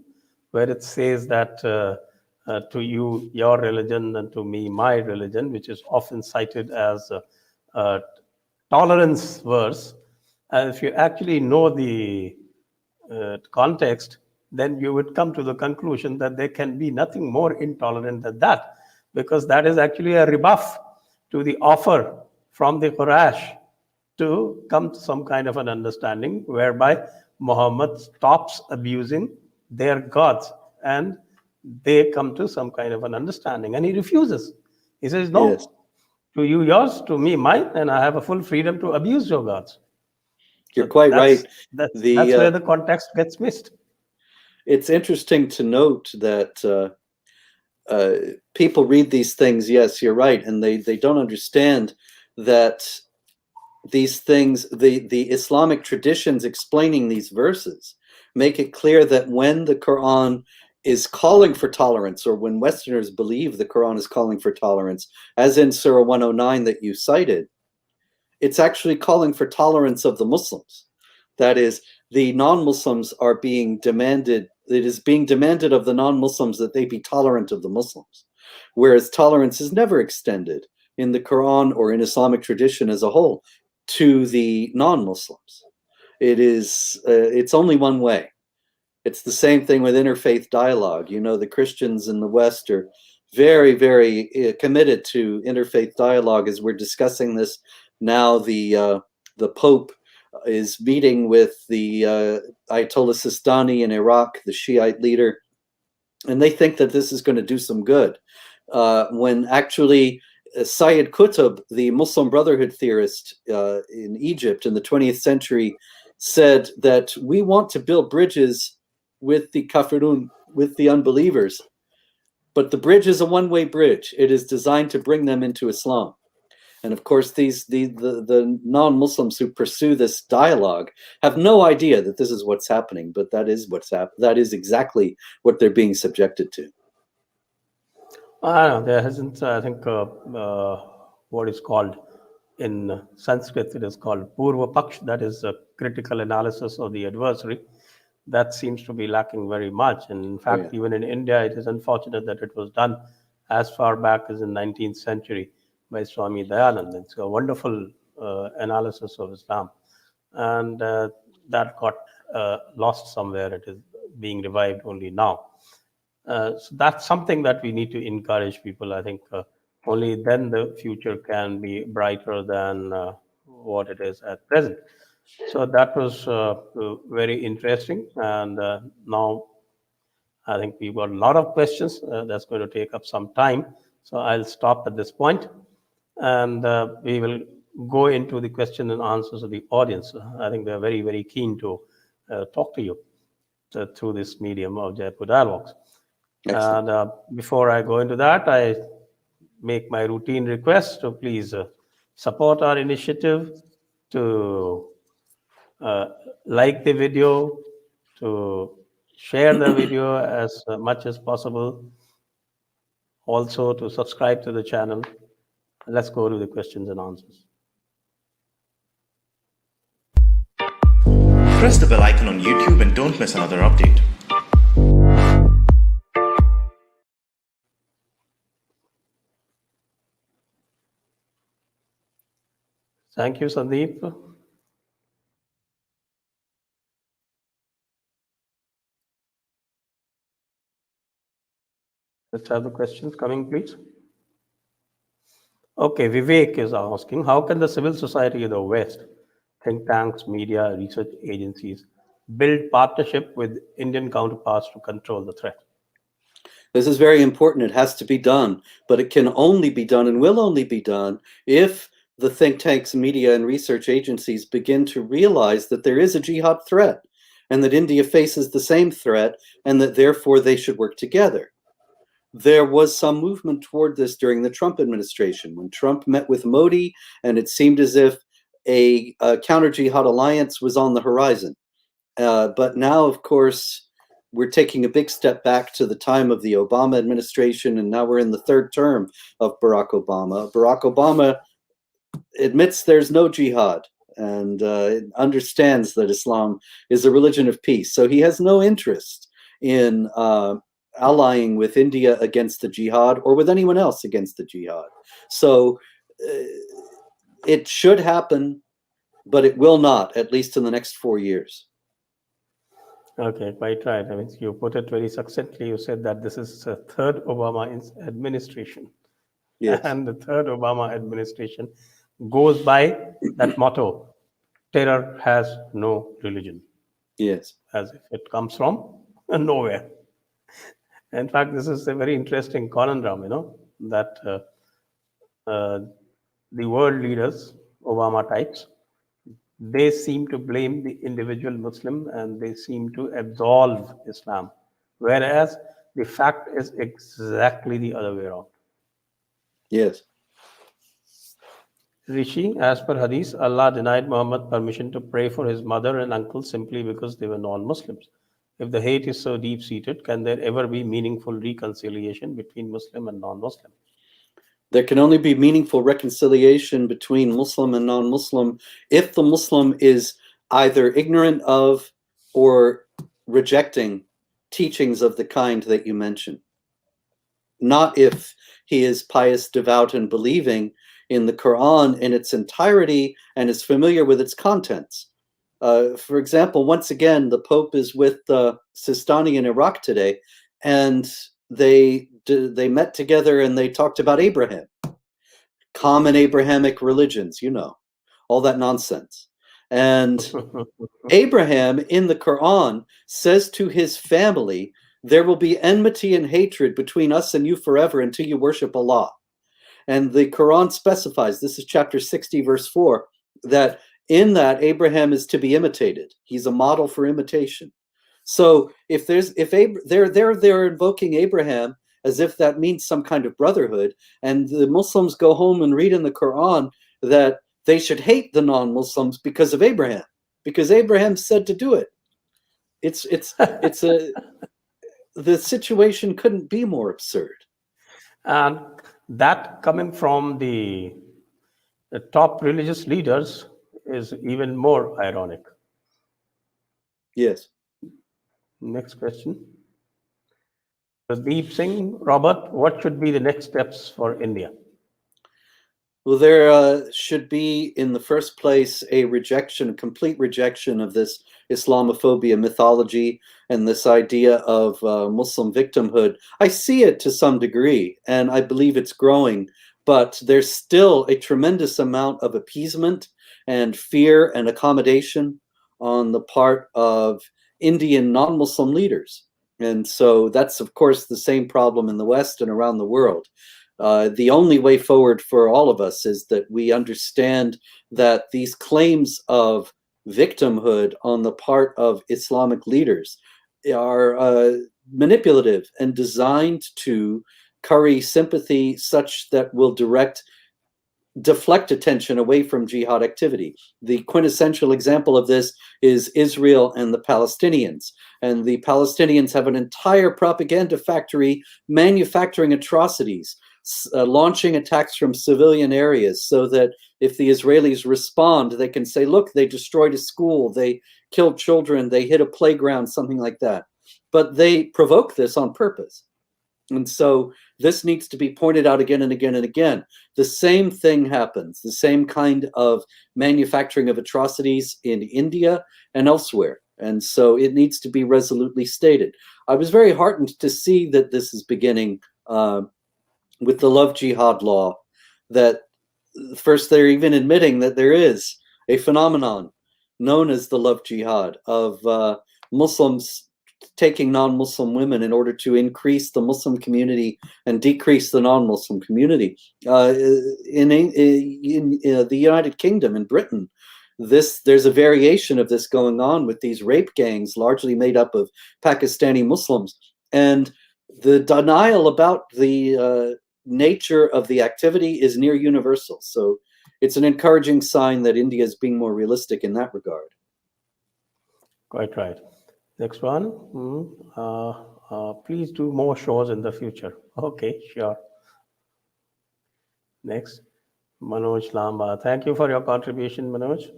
where it says that to you, your religion, and to me, my religion, which is often cited as a tolerance verse. And if you actually know the context, then you would come to the conclusion that there can be nothing more intolerant than that, because that is actually a rebuff to the offer from the Quraysh to come to some kind of an understanding whereby Muhammad stops abusing their gods and they come to some kind of an understanding. And he refuses. He says, no, Yes. To you yours, to me mine, and I have a full freedom to abuse your gods. You're quite right. That's where the context gets missed. It's interesting to note that people read these things, yes, you're right, and they don't understand that these things, the Islamic traditions explaining these verses, make it clear that when the Quran is calling for tolerance, or when Westerners believe the Quran is calling for tolerance, as in Surah 109 that you cited, it's actually calling for tolerance of the Muslims. That is, the non-Muslims are being demanded it is being demanded of the non-Muslims that they be tolerant of the Muslims, whereas tolerance is never extended in the Quran or in Islamic tradition as a whole to the non-Muslims. It's only one way. It's the same thing with interfaith dialogue. You know, the Christians in the West are very, very committed to interfaith dialogue. As we're discussing this now, the Pope is meeting with the Ayatollah Sistani in Iraq, the Shiite leader, and they think that this is going to do some good. When actually Sayyid Qutb, the Muslim Brotherhood theorist in Egypt in the 20th century, said that we want to build bridges with the kafirun, with the unbelievers, but the bridge is a one-way bridge. It is designed to bring them into Islam. And of course, the non-Muslims who pursue this dialogue have no idea that this is what's happening, but that is what's happening. That is exactly what they're being subjected to. I don't know, there hasn't, I think, what is called in Sanskrit, it is called Purva Paksh, that is a critical analysis of the adversary. That seems to be lacking very much. And in fact, even in India, it is unfortunate that it was done as far back as in 19th century by Swami Dayanand. It's a wonderful analysis of Islam. And that got lost somewhere. It is being revived only now. So that's something that we need to encourage people. I think only then the future can be brighter than what it is at present. So that was very interesting. And now I think we've got a lot of questions. That's going to take up some time. So I'll stop at this point, and we will go into the question and answers of the audience. I think they're very, very keen to talk to you through this medium of Jaipur Dialogues. Excellent. And before I go into that, I make my routine request to please support our initiative, to like the video, to share the video as much as possible, also to subscribe to the channel. Let's go to the questions and answers. Press the bell icon on YouTube and don't miss another update. Thank you, Sandeep. Let's have the questions coming, please. Okay, Vivek is asking, how can the civil society of the West, think tanks, media, research agencies, build partnership with Indian counterparts to control the threat? This is very important. It has to be done, but it can only be done and will only be done if the think tanks, media, and research agencies begin to realize that there is a jihad threat and that India faces the same threat and that therefore they should work together. There was some movement toward this during the Trump administration when Trump met with Modi, and it seemed as if a counter-jihad alliance was on the horizon. But now, of course, we're taking a big step back to the time of the Obama administration, and now we're in the third term of Barack Obama. Barack Obama admits there's no jihad and understands that Islam is a religion of peace. So he has no interest in allying with India against the jihad or with anyone else against the jihad. So it should happen, but it will not, at least in the next 4 years. Okay, quite right. I mean, you put it very succinctly. You said that this is the third Obama administration. Yes. And the third Obama administration goes by that motto, terror has no religion. Yes. As if it comes from nowhere. In fact, this is a very interesting conundrum, that the world leaders, Obama types, they seem to blame the individual Muslim and they seem to absolve Islam. Whereas the fact is exactly the other way around. Yes. Rishi, as per Hadith, Allah denied Muhammad permission to pray for his mother and uncle simply because they were non-Muslims. If the hate is so deep-seated, can there ever be meaningful reconciliation between Muslim and non-Muslim? There can only be meaningful reconciliation between Muslim and non-Muslim if the Muslim is either ignorant of or rejecting teachings of the kind that you mention. Not if he is pious, devout, and believing in the Quran in its entirety and is familiar with its contents. For example, once again, the Pope is with Sistani in Iraq today, and they met together and they talked about Abraham, common Abrahamic religions, you know, all that nonsense. And Abraham in the Quran says to his family, there will be enmity and hatred between us and you forever until you worship Allah. And the Quran specifies, this is chapter 60, verse 4, that in that Abraham is to be imitated. He's a model for imitation. So if they're invoking Abraham as if that means some kind of brotherhood, and the Muslims go home and read in the Quran that they should hate the non-Muslims because of Abraham, because Abraham said to do it. The situation couldn't be more absurd. And that coming from the top religious leaders is even more ironic. Yes. Next question. Deep Singh, Robert, what should be the next steps for India? Well, there should be, in the first place, a complete rejection of this Islamophobia mythology and this idea of Muslim victimhood. I see it to some degree, and I believe it's growing, but there's still a tremendous amount of appeasement and fear and accommodation on the part of Indian non-Muslim leaders. And so that's, of course, the same problem in the West and around the world. The only way forward for all of us is that we understand that these claims of victimhood on the part of Islamic leaders are manipulative and designed to curry sympathy such that will deflect attention away from jihad activity. The quintessential example of this is Israel and the Palestinians. And the Palestinians have an entire propaganda factory manufacturing atrocities, launching attacks from civilian areas so that if the Israelis respond, they can say, look, they destroyed a school, they killed children, they hit a playground, something like that. But they provoke this on purpose. And so this needs to be pointed out again and again and again. The same thing happens, the same kind of manufacturing of atrocities in India and elsewhere. And so it needs to be resolutely stated. I was very heartened to see that this is beginning with the love jihad law, that first they're even admitting that there is a phenomenon known as the love jihad of Muslims taking non-Muslim women in order to increase the Muslim community and decrease the non-Muslim community. In the United Kingdom, in Britain, there's a variation of this going on with these rape gangs, largely made up of Pakistani Muslims. And the denial about the nature of the activity is near universal. So it's an encouraging sign that India is being more realistic in that regard. Quite right. Next one. Please do more shows in the future. Okay, sure. Next. Manoj Lamba. Thank you for your contribution, Manoj.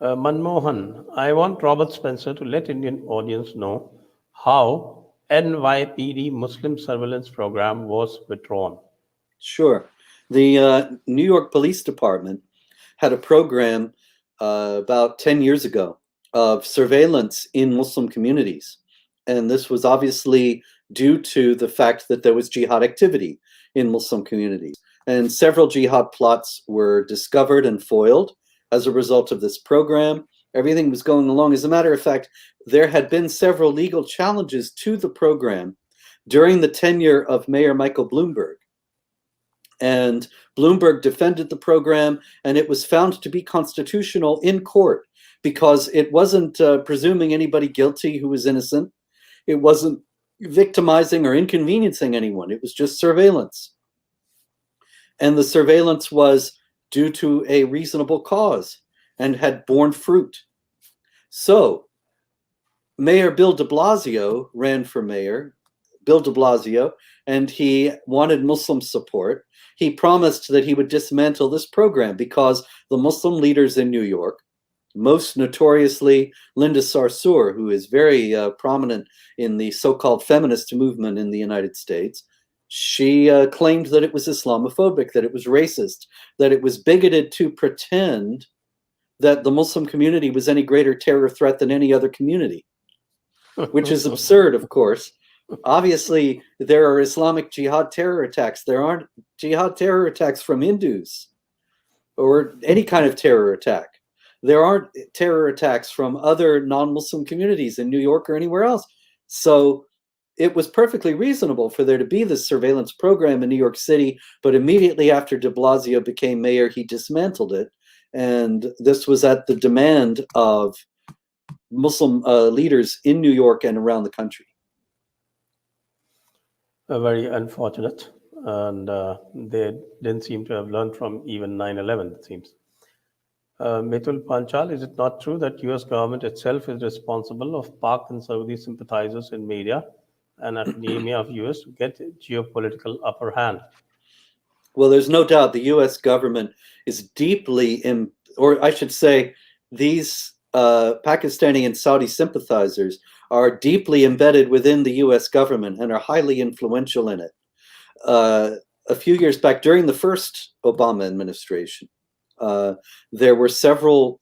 Manmohan, I want Robert Spencer to let Indian audience know how NYPD Muslim surveillance program was withdrawn. Sure. The New York Police Department had a program about 10 years ago of surveillance in Muslim communities. And this was obviously due to the fact that there was jihad activity in Muslim communities. And several jihad plots were discovered and foiled as a result of this program. Everything was going along. As a matter of fact, there had been several legal challenges to the program during the tenure of Mayor Michael Bloomberg. And Bloomberg defended the program, and it was found to be constitutional in court because it wasn't presuming anybody guilty who was innocent. It wasn't victimizing or inconveniencing anyone. It was just surveillance. And the surveillance was due to a reasonable cause and had borne fruit. So Mayor Bill de Blasio ran for mayor, Bill de Blasio, and he wanted Muslim support. He promised that he would dismantle this program because the Muslim leaders in New York most notoriously Linda Sarsour, who is very prominent in the so-called feminist movement in the United States. She claimed that it was Islamophobic, that it was racist, that it was bigoted to pretend that the Muslim community was any greater terror threat than any other community, which is absurd, of course. Obviously, there are Islamic jihad terror attacks. There aren't jihad terror attacks from Hindus or any kind of terror attack. There aren't terror attacks from other non-Muslim communities in New York or anywhere else. So it was perfectly reasonable for there to be this surveillance program in New York City, but immediately after de Blasio became mayor, he dismantled it. And this was at the demand of Muslim leaders in New York and around the country. Very unfortunate. And they didn't seem to have learned from even 9/11, it seems. Mitul Panchal, is it not true that US government itself is responsible of Pak and Saudi sympathizers in media and academia of US to get geopolitical upper hand? Well, there's no doubt the US government is deeply, or I should say, these Pakistani and Saudi sympathizers are deeply embedded within the US government and are highly influential in it. A few years back, during the first Obama administration, there were several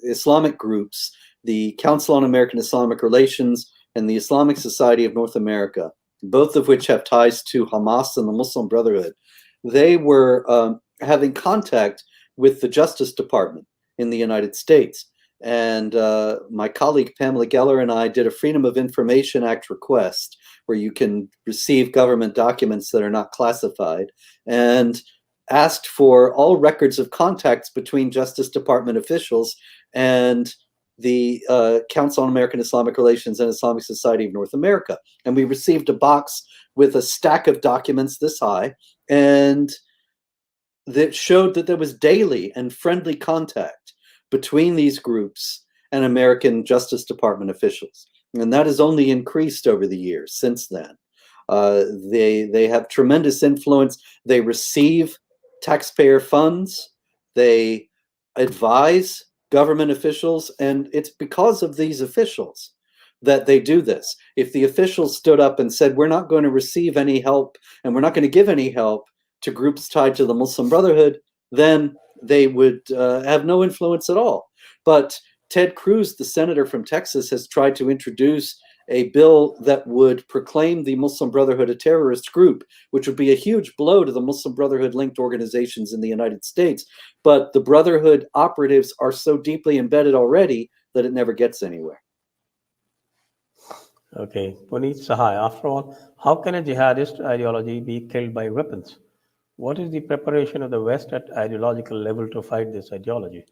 Islamic groups, the Council on American Islamic Relations and the Islamic Society of North America, both of which have ties to Hamas and the Muslim Brotherhood. They were having contact with the Justice Department in the United States. And my colleague Pamela Geller and I did a Freedom of Information Act request where you can receive government documents that are not classified, and asked for all records of contacts between Justice Department officials and the Council on American Islamic Relations and Islamic Society of North America. And we received a box with a stack of documents this high, and that showed that there was daily and friendly contact between these groups and American Justice Department officials. And that has only increased over the years since then. They have tremendous influence. They receive taxpayer funds. They advise government officials. And it's because of these officials that they do this. If the officials stood up and said, we're not going to receive any help and we're not going to give any help to groups tied to the Muslim Brotherhood, then they would have no influence at all. But Ted Cruz, the senator from Texas, has tried to introduce a bill that would proclaim the Muslim Brotherhood a terrorist group, which would be a huge blow to the Muslim Brotherhood-linked organizations in the United States. But the Brotherhood operatives are so deeply embedded already that it never gets anywhere. Okay, Puneet Sahai, after all, how can a jihadist ideology be killed by weapons? What is the preparation of the West at ideological level to fight this ideology?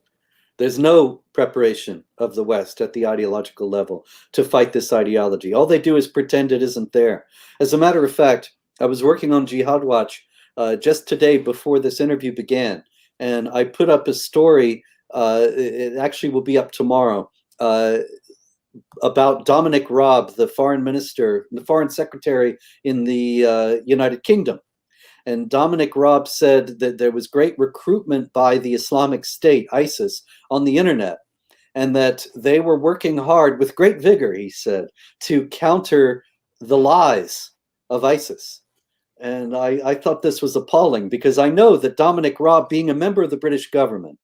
There's no preparation of the West at the ideological level to fight this ideology. All they do is pretend it isn't there. As a matter of fact, I was working on Jihad Watch just today before this interview began, and I put up a story, it actually will be up tomorrow, about Dominic Raab, the foreign minister, the foreign secretary in the United Kingdom. And Dominic Raab said that there was great recruitment by the Islamic State, ISIS, on the internet, and that they were working hard with great vigor, he said, to counter the lies of ISIS. And I thought this was appalling, because I know that Dominic Raab, being a member of the British government,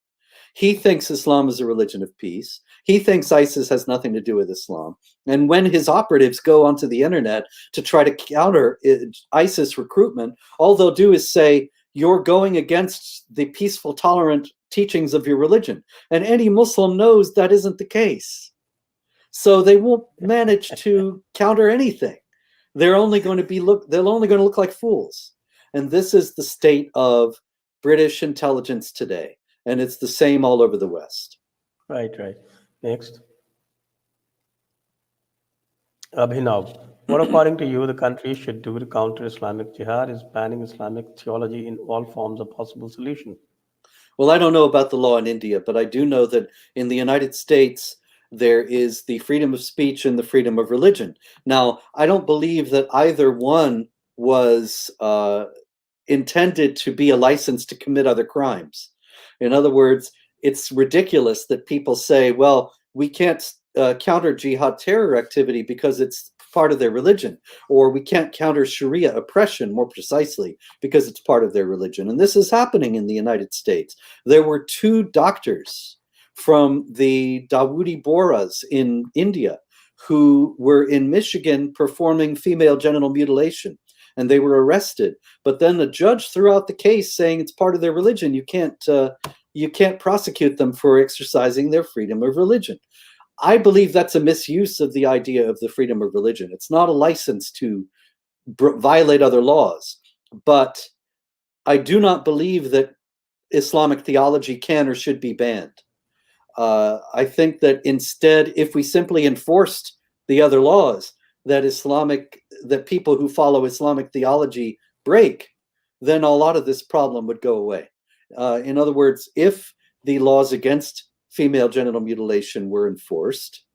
he thinks Islam is a religion of peace. He thinks ISIS has nothing to do with Islam. And when his operatives go onto the internet to try to counter ISIS recruitment, all they'll do is say, you're going against the peaceful, tolerant teachings of your religion. And any Muslim knows that isn't the case. So they won't manage to counter anything. They're only going to look like fools. And this is the state of British intelligence today. And it's the same all over the West. Right. Next. Abhinav, what according to you the country should do to counter Islamic jihad? Is banning Islamic theology in all forms a possible solution? Well, I don't know about the law in India, but I do know that in the United States, there is the freedom of speech and the freedom of religion. Now, I don't believe that either one was intended to be a license to commit other crimes. In other words, it's ridiculous that people say, well, we can't counter jihad terror activity because it's part of their religion, or we can't counter Sharia oppression, more precisely, because it's part of their religion. And this is happening in the United States. There were 2 doctors from the Dawoodi Bohras in India who were in Michigan performing female genital mutilation, and they were arrested. But then the judge threw out the case saying it's part of their religion. You can't prosecute them for exercising their freedom of religion. I believe that's a misuse of the idea of the freedom of religion. It's not a license to violate other laws, but I do not believe that Islamic theology can or should be banned. I think that instead, if we simply enforced the other laws that people who follow Islamic theology break, then a lot of this problem would go away. In other words, if the laws against female genital mutilation were enforced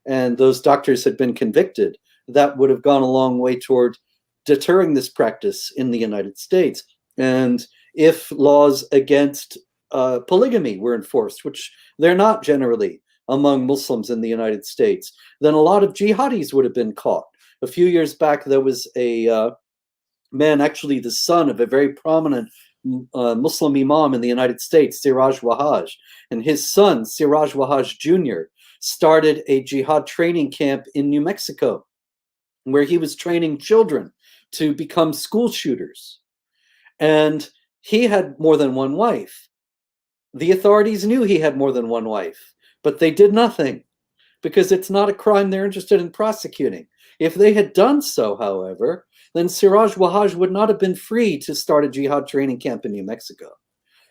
and those doctors had been convicted, that would have gone a long way toward deterring this practice in the United States. And if laws against polygamy were enforced, which they're not generally among Muslims in the United States, then a lot of jihadis would have been caught. A few years back, there was a man, actually the son of a very prominent Muslim imam in the United States, Siraj Wahaj, and his son, Siraj Wahaj Jr., started a jihad training camp in New Mexico, where he was training children to become school shooters. And he had more than one wife. The authorities knew he had more than one wife, but they did nothing because it's not a crime they're interested in prosecuting. If they had done so, however, then Siraj Wahaj would not have been free to start a jihad training camp in New Mexico.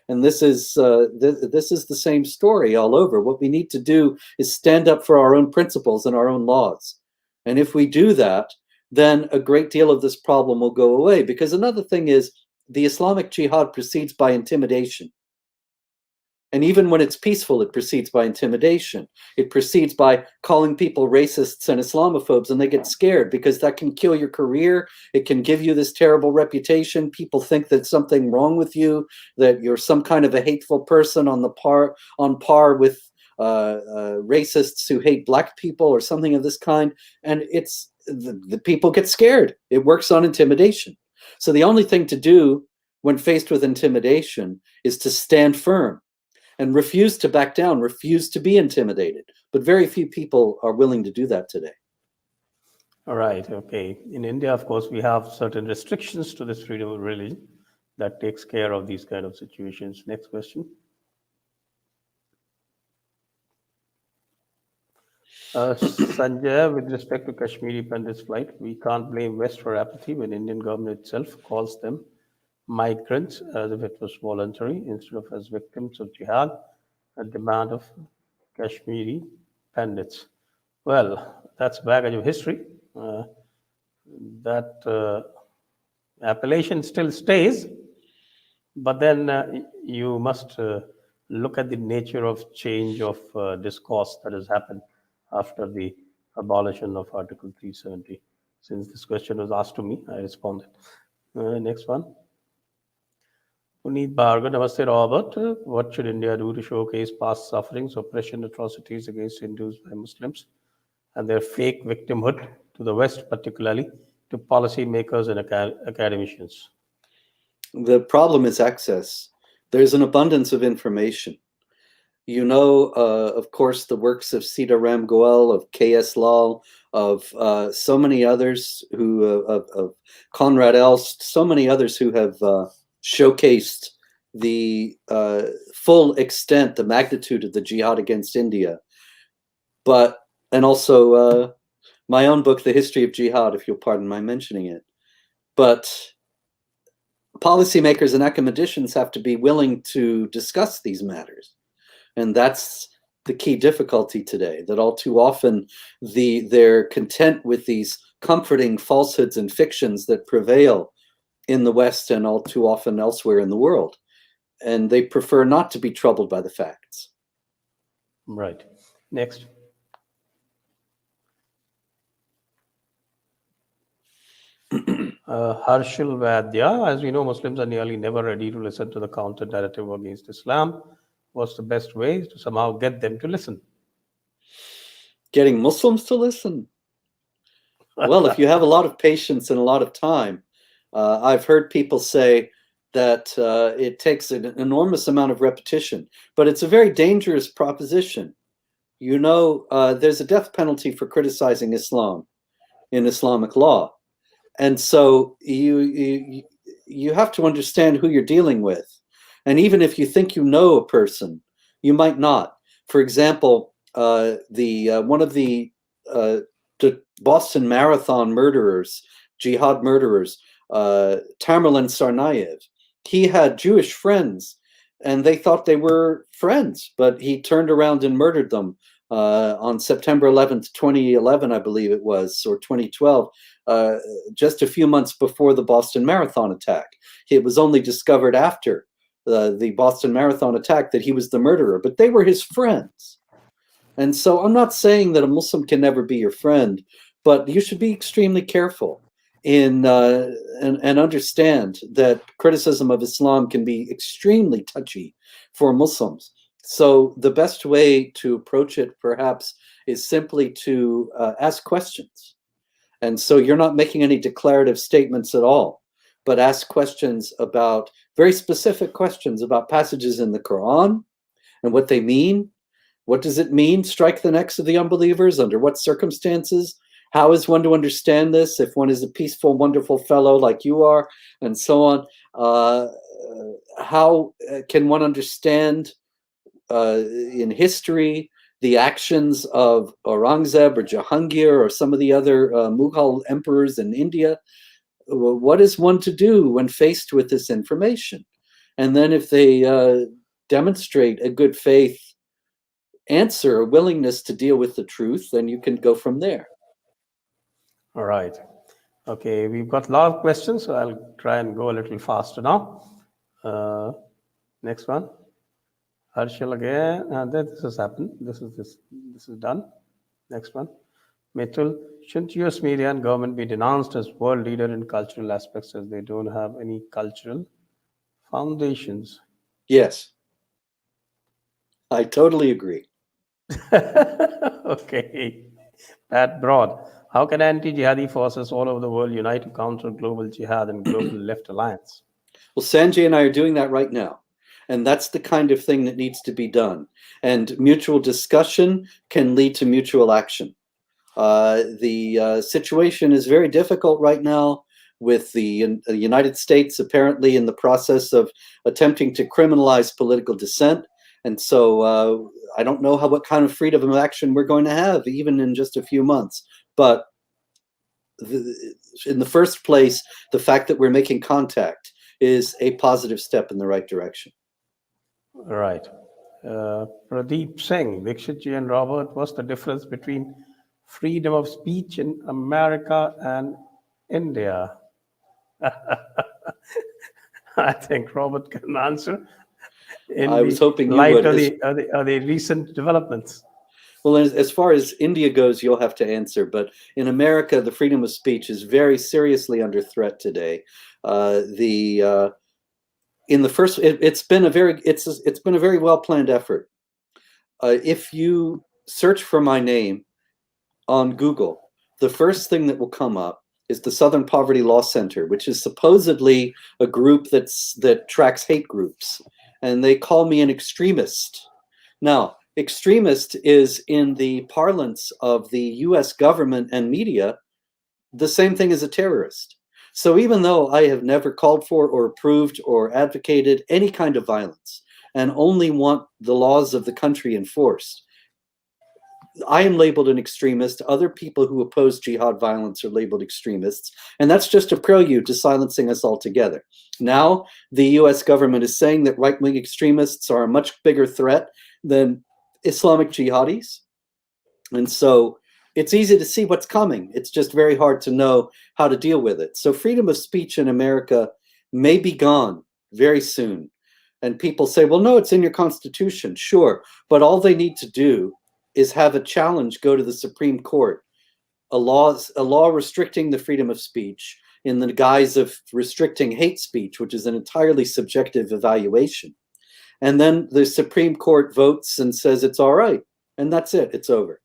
And this is the same story all over. What we need to do is stand up for our own principles and our own laws. And if we do that, then a great deal of this problem will go away. Because another thing is, the Islamic jihad proceeds by intimidation. And even when it's peaceful, it proceeds by intimidation. It proceeds by calling people racists and Islamophobes, and they get scared because that can kill your career. It can give you this terrible reputation. People think that something wrong with you, that you're some kind of a hateful person on par with racists who hate black people or something of this kind. And it's the people get scared. It works on intimidation. So the only thing to do when faced with intimidation is to stand firm and refuse to back down, refuse to be intimidated. But very few people are willing to do that today. All right, okay. In India, of course, we have certain restrictions to this freedom of religion that takes care of these kind of situations. Next question. Sanjay, with respect to Kashmiri Pandit's flight, we can't blame West for apathy when Indian government itself calls them migrants as if it was voluntary instead of as victims of jihad at demand of Kashmiri Pandits. Well, that's baggage of history. That appellation still stays, but then you must look at the nature of change of discourse that has happened after the abolition of Article 370. Since this question was asked to me, I responded. Next one. Puneet Bhargava, Namaste Robert. What should India do to showcase past sufferings, oppression, atrocities against Hindus by Muslims and their fake victimhood to the West, particularly to policymakers and academicians? The problem is access. There's an abundance of information. You know, of course, the works of Sitaram Goel, of K.S. Lal, of so many others of Conrad Elst, so many others who have showcased the full extent, the magnitude of the jihad against India. And also my own book, The History of Jihad, if you'll pardon my mentioning it. But policymakers and academicians have to be willing to discuss these matters. And that's the key difficulty today, that all too often they're content with these comforting falsehoods and fictions that prevail in the West and all too often elsewhere in the world. And they prefer not to be troubled by the facts. Right. Next. Harshil Vaidya, as we know, Muslims are nearly never ready to listen to the counter narrative against Islam. what's the best way to somehow get them to listen? Getting Muslims to listen? Well, if you have a lot of patience and a lot of time, I've heard people say that it takes an enormous amount of repetition, but it's a very dangerous proposition. You know, there's a death penalty for criticizing Islam in Islamic law. And so you have to understand who you're dealing with. And even if you think you know a person, you might not. For example, one of the Boston Marathon murderers, jihad murderers, Tamerlan Tsarnaev, he had Jewish friends, and they thought they were friends, but he turned around and murdered them on September 11th, 2011, I believe it was, or 2012, just a few months before the Boston Marathon attack. It was only discovered after the Boston Marathon attack that he was the murderer, but they were his friends. And so I'm not saying that a Muslim can never be your friend, but you should be extremely careful and understand that criticism of Islam can be extremely touchy for Muslims. So the best way to approach it, perhaps, is simply to ask questions. And so you're not making any declarative statements at all, but ask questions about, very specific questions about passages in the Quran and what they mean. What does it mean, strike the necks of the unbelievers? Under what circumstances? How is one to understand this if one is a peaceful, wonderful fellow like you are, and so on? How can one understand in history the actions of Aurangzeb or Jahangir or some of the other Mughal emperors in India? What is one to do when faced with this information? And then if they demonstrate a good faith answer, a willingness to deal with the truth, then you can go from there. All right. Okay, we've got a lot of questions, so I'll try and go a little faster now. Next one. Harshal again. This has happened. This is done. Next one. Mithul, shouldn't US media and government be denounced as world leader in cultural aspects as they don't have any cultural foundations? Yes. I totally agree. Okay. Pat Broad, how can anti-jihadi forces all over the world unite to counter global jihad and global left alliance? Well, Sanjay and I are doing that right now. And that's the kind of thing that needs to be done. And mutual discussion can lead to mutual action. The situation is very difficult right now with the United States apparently in the process of attempting to criminalize political dissent. And so I don't know what kind of freedom of action we're going to have, even in just a few months. But in the first place, the fact that we're making contact is a positive step in the right direction. Right. Pradeep Singh, Dixit and Robert, what's the difference between freedom of speech in America and India? I think Robert can answer. I was hoping you light would. of the recent developments. Well, as far as India goes, you'll have to answer. But in America, the freedom of speech is very seriously under threat today. It's been a very well planned effort. If you search for my name on Google, the first thing that will come up is the Southern Poverty Law Center, which is supposedly a group that tracks hate groups, and they call me an extremist. Now, extremist is, in the parlance of the US government and media, the same thing as a terrorist. So even though I have never called for or approved or advocated any kind of violence and only want the laws of the country enforced, I am labeled an extremist. Other people who oppose jihad violence are labeled extremists. And that's just a prelude to silencing us altogether. Now, the US government is saying that right-wing extremists are a much bigger threat than Islamic jihadis. And so it's easy to see what's coming. It's just very hard to know how to deal with it. So freedom of speech in America may be gone very soon. And people say, well, no, it's in your Constitution. Sure. But all they need to do is have a challenge go to the Supreme Court. A law restricting the freedom of speech in the guise of restricting hate speech, which is an entirely subjective evaluation. and then the Supreme Court votes and says it's all right, and that's it, it's over.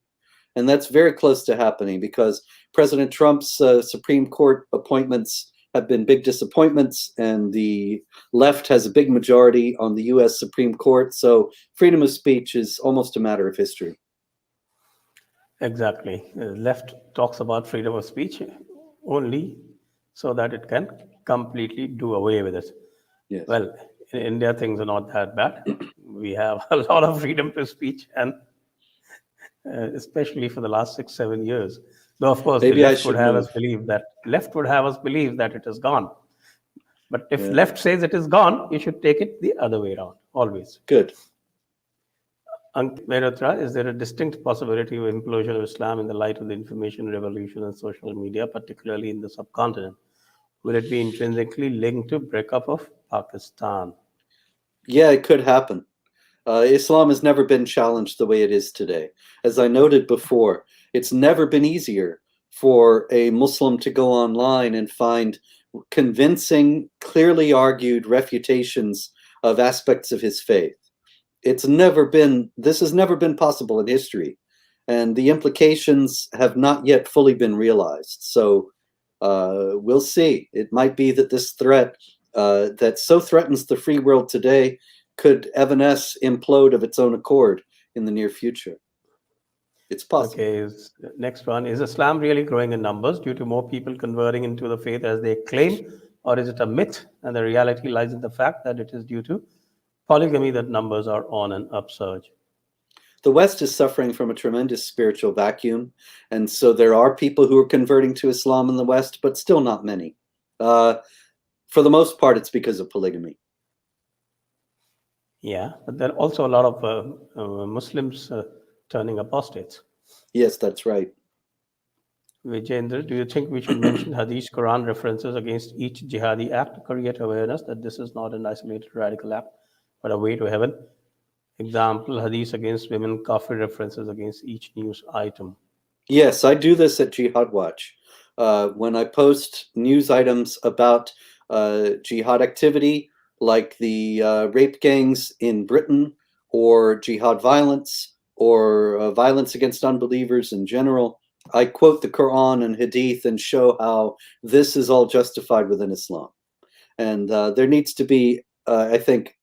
And that's very close to happening because President Trump's Supreme Court appointments have been big disappointments, and the left has a big majority on the US Supreme Court. So freedom of speech is almost a matter of history. Exactly. Left talks about freedom of speech only so that it can completely do away with it. Yes. Well, in India, things are not that bad. We have a lot of freedom to speech, and especially for the last 6-7 years. Though, of course, Maybe the I left would should have move. us believe that it is gone. But if Yeah. left says it is gone, you should take it the other way around, always. Good. Mehrotra, is there a distinct possibility of implosion of Islam in the light of the information revolution and social media, particularly in the subcontinent? Will it be intrinsically linked to breakup of Pakistan? Yeah, it could happen. Islam has never been challenged the way it is today. As I noted before, it's never been easier for a Muslim to go online and find convincing, clearly argued refutations of aspects of his faith. This has never been possible in history, and the implications have not yet fully been realized. So we'll see. It might be that this threat that so threatens the free world today could evanesce, implode of its own accord in the near future. It's possible. Okay, next one. Is Islam really growing in numbers due to more people converting into the faith as they claim, or is it a myth and the reality lies in the fact that it is due to polygamy that numbers are on an upsurge? The West is suffering from a tremendous spiritual vacuum, and so there are people who are converting to Islam in the West, but still not many. For the most part, it's because of polygamy. Yeah, but there are also a lot of Muslims turning apostates. Yes, that's right. Vijayendra, do you think we should mention Hadith Quran references against each jihadi act to create awareness that this is not an isolated radical act, but a way to heaven? Example, Hadith against women, Kafir references against each news item. Yes, I do this at Jihad Watch. When I post news items about jihad activity, like the rape gangs in Britain, or jihad violence, or violence against unbelievers in general, I quote the Quran and Hadith and show how this is all justified within Islam. And there needs to be, I think,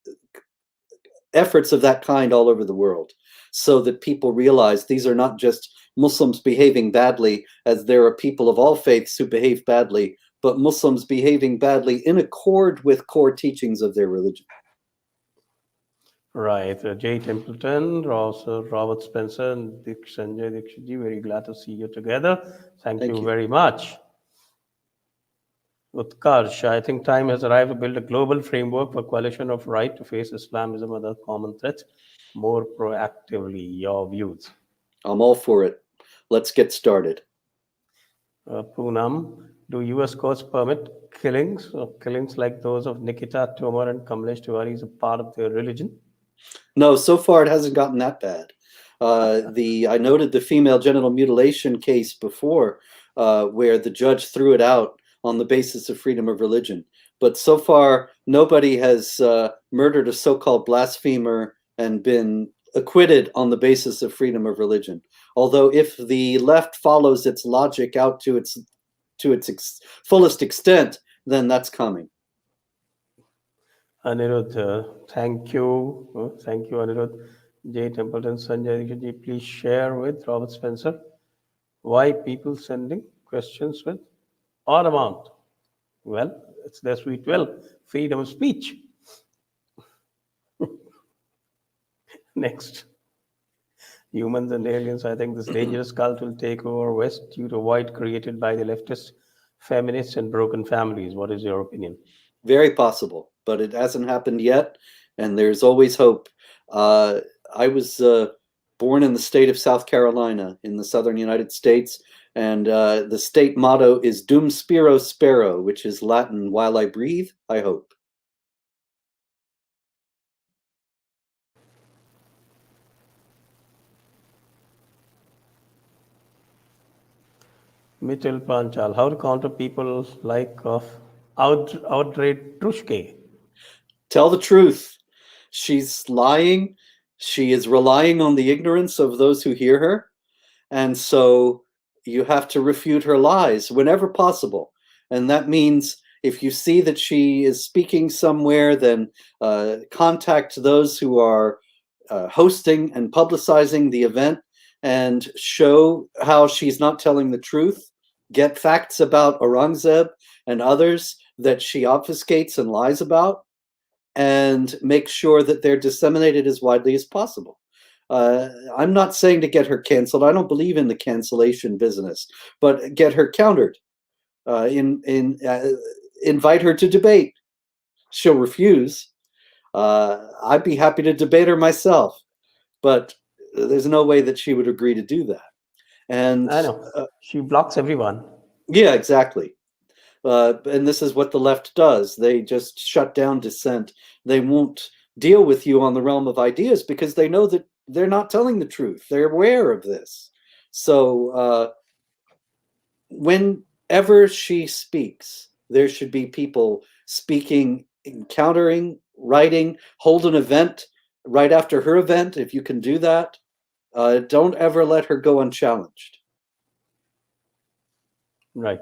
efforts of that kind all over the world, so that people realize these are not just Muslims behaving badly, as there are people of all faiths who behave badly, but Muslims behaving badly in accord with core teachings of their religion. Right. Jay Templeton, also Robert Spencer, and Sanjay Dixit, very glad to see you together. Thank you very much. Utkarsh, I think time has arrived to build a global framework for coalition of right to face Islamism and other common threats more proactively. Your views? I'm all for it. Let's get started. Poonam, do U.S. courts permit killings, or killings like those of Nikita Tomar and Kamlesh Tiwari as a part of their religion? No, so far it hasn't gotten that bad. I noted the female genital mutilation case before, where the judge threw it out on the basis of freedom of religion. But so far, nobody has murdered a so-called blasphemer and been acquitted on the basis of freedom of religion. Although if the left follows its logic out to its fullest extent, then that's coming. Anirudh, thank you. Thank you, Anirudh. Jay Templeton, Sanjay Dixit, please share with Robert Spencer why people sending questions with odd amount. Well, it's their sweet will, freedom of speech. Next. Humans and aliens, I think this dangerous cult will take over West due to void created by the leftist, feminists, and broken families. What is your opinion? Very possible, but it hasn't happened yet, and there's always hope. I was born in the state of South Carolina in the southern United States, and the state motto is Dum Spiro Spero, which is Latin, while I breathe, I hope. Mitchell Panchal, how to counter people like outrage Trushke? Tell the truth. She's lying. She is relying on the ignorance of those who hear her. And so you have to refute her lies whenever possible. And that means if you see that she is speaking somewhere, then contact those who are hosting and publicizing the event and show how she's not telling the truth. Get facts about Aurangzeb and others that she obfuscates and lies about, and make sure that they're disseminated as widely as possible. I'm not saying to get her canceled. I don't believe in the cancellation business, but get her countered. Invite her to debate. She'll refuse. I'd be happy to debate her myself, but there's no way that she would agree to do that. And I know. She blocks everyone. Yeah, exactly. And this is what the left does. They just shut down dissent. They won't deal with you on the realm of ideas because they know that they're not telling the truth. They're aware of this. So whenever she speaks, there should be people speaking, countering, writing, hold an event right after her event, if you can do that. Don't ever let her go unchallenged. Right.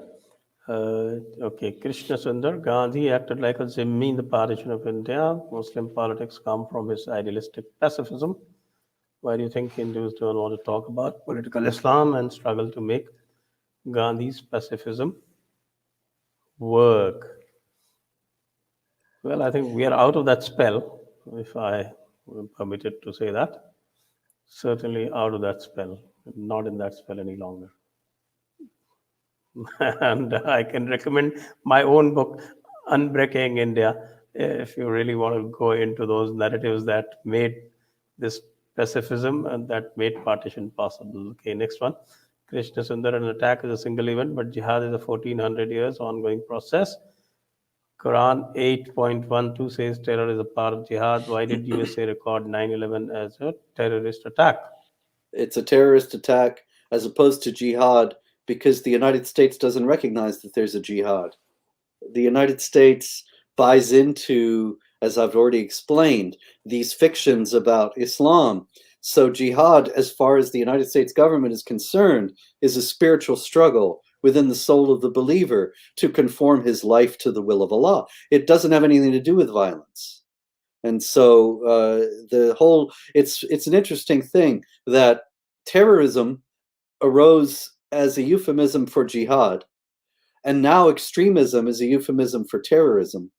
Okay. Krishna Sundar, Gandhi acted like a zimmi in the partition of India. Muslim politics come from his idealistic pacifism. Why do you think Hindus don't want to talk about political Islam and struggle to make Gandhi's pacifism work? Well, I think we are out of that spell, if I am permitted to say that. Certainly out of that spell, not in that spell any longer. And I can recommend my own book, Unbreaking India, if you really want to go into those narratives that made this pacifism and that made partition possible. Okay, next one. Krishna Sundar, an attack is a single event, but jihad is a 1400 years ongoing process. Quran 8.12 says terror is a part of jihad. Why did USA record 9/11 as a terrorist attack? It's a terrorist attack as opposed to jihad because the United States doesn't recognize that there's a jihad. The United States buys into, as I've already explained, these fictions about Islam. So jihad, as far as the United States government is concerned, is a spiritual struggle within the soul of the believer to conform his life to the will of Allah. It doesn't have anything to do with violence. And so it's an interesting thing that terrorism arose as a euphemism for jihad, and now extremism is a euphemism for terrorism.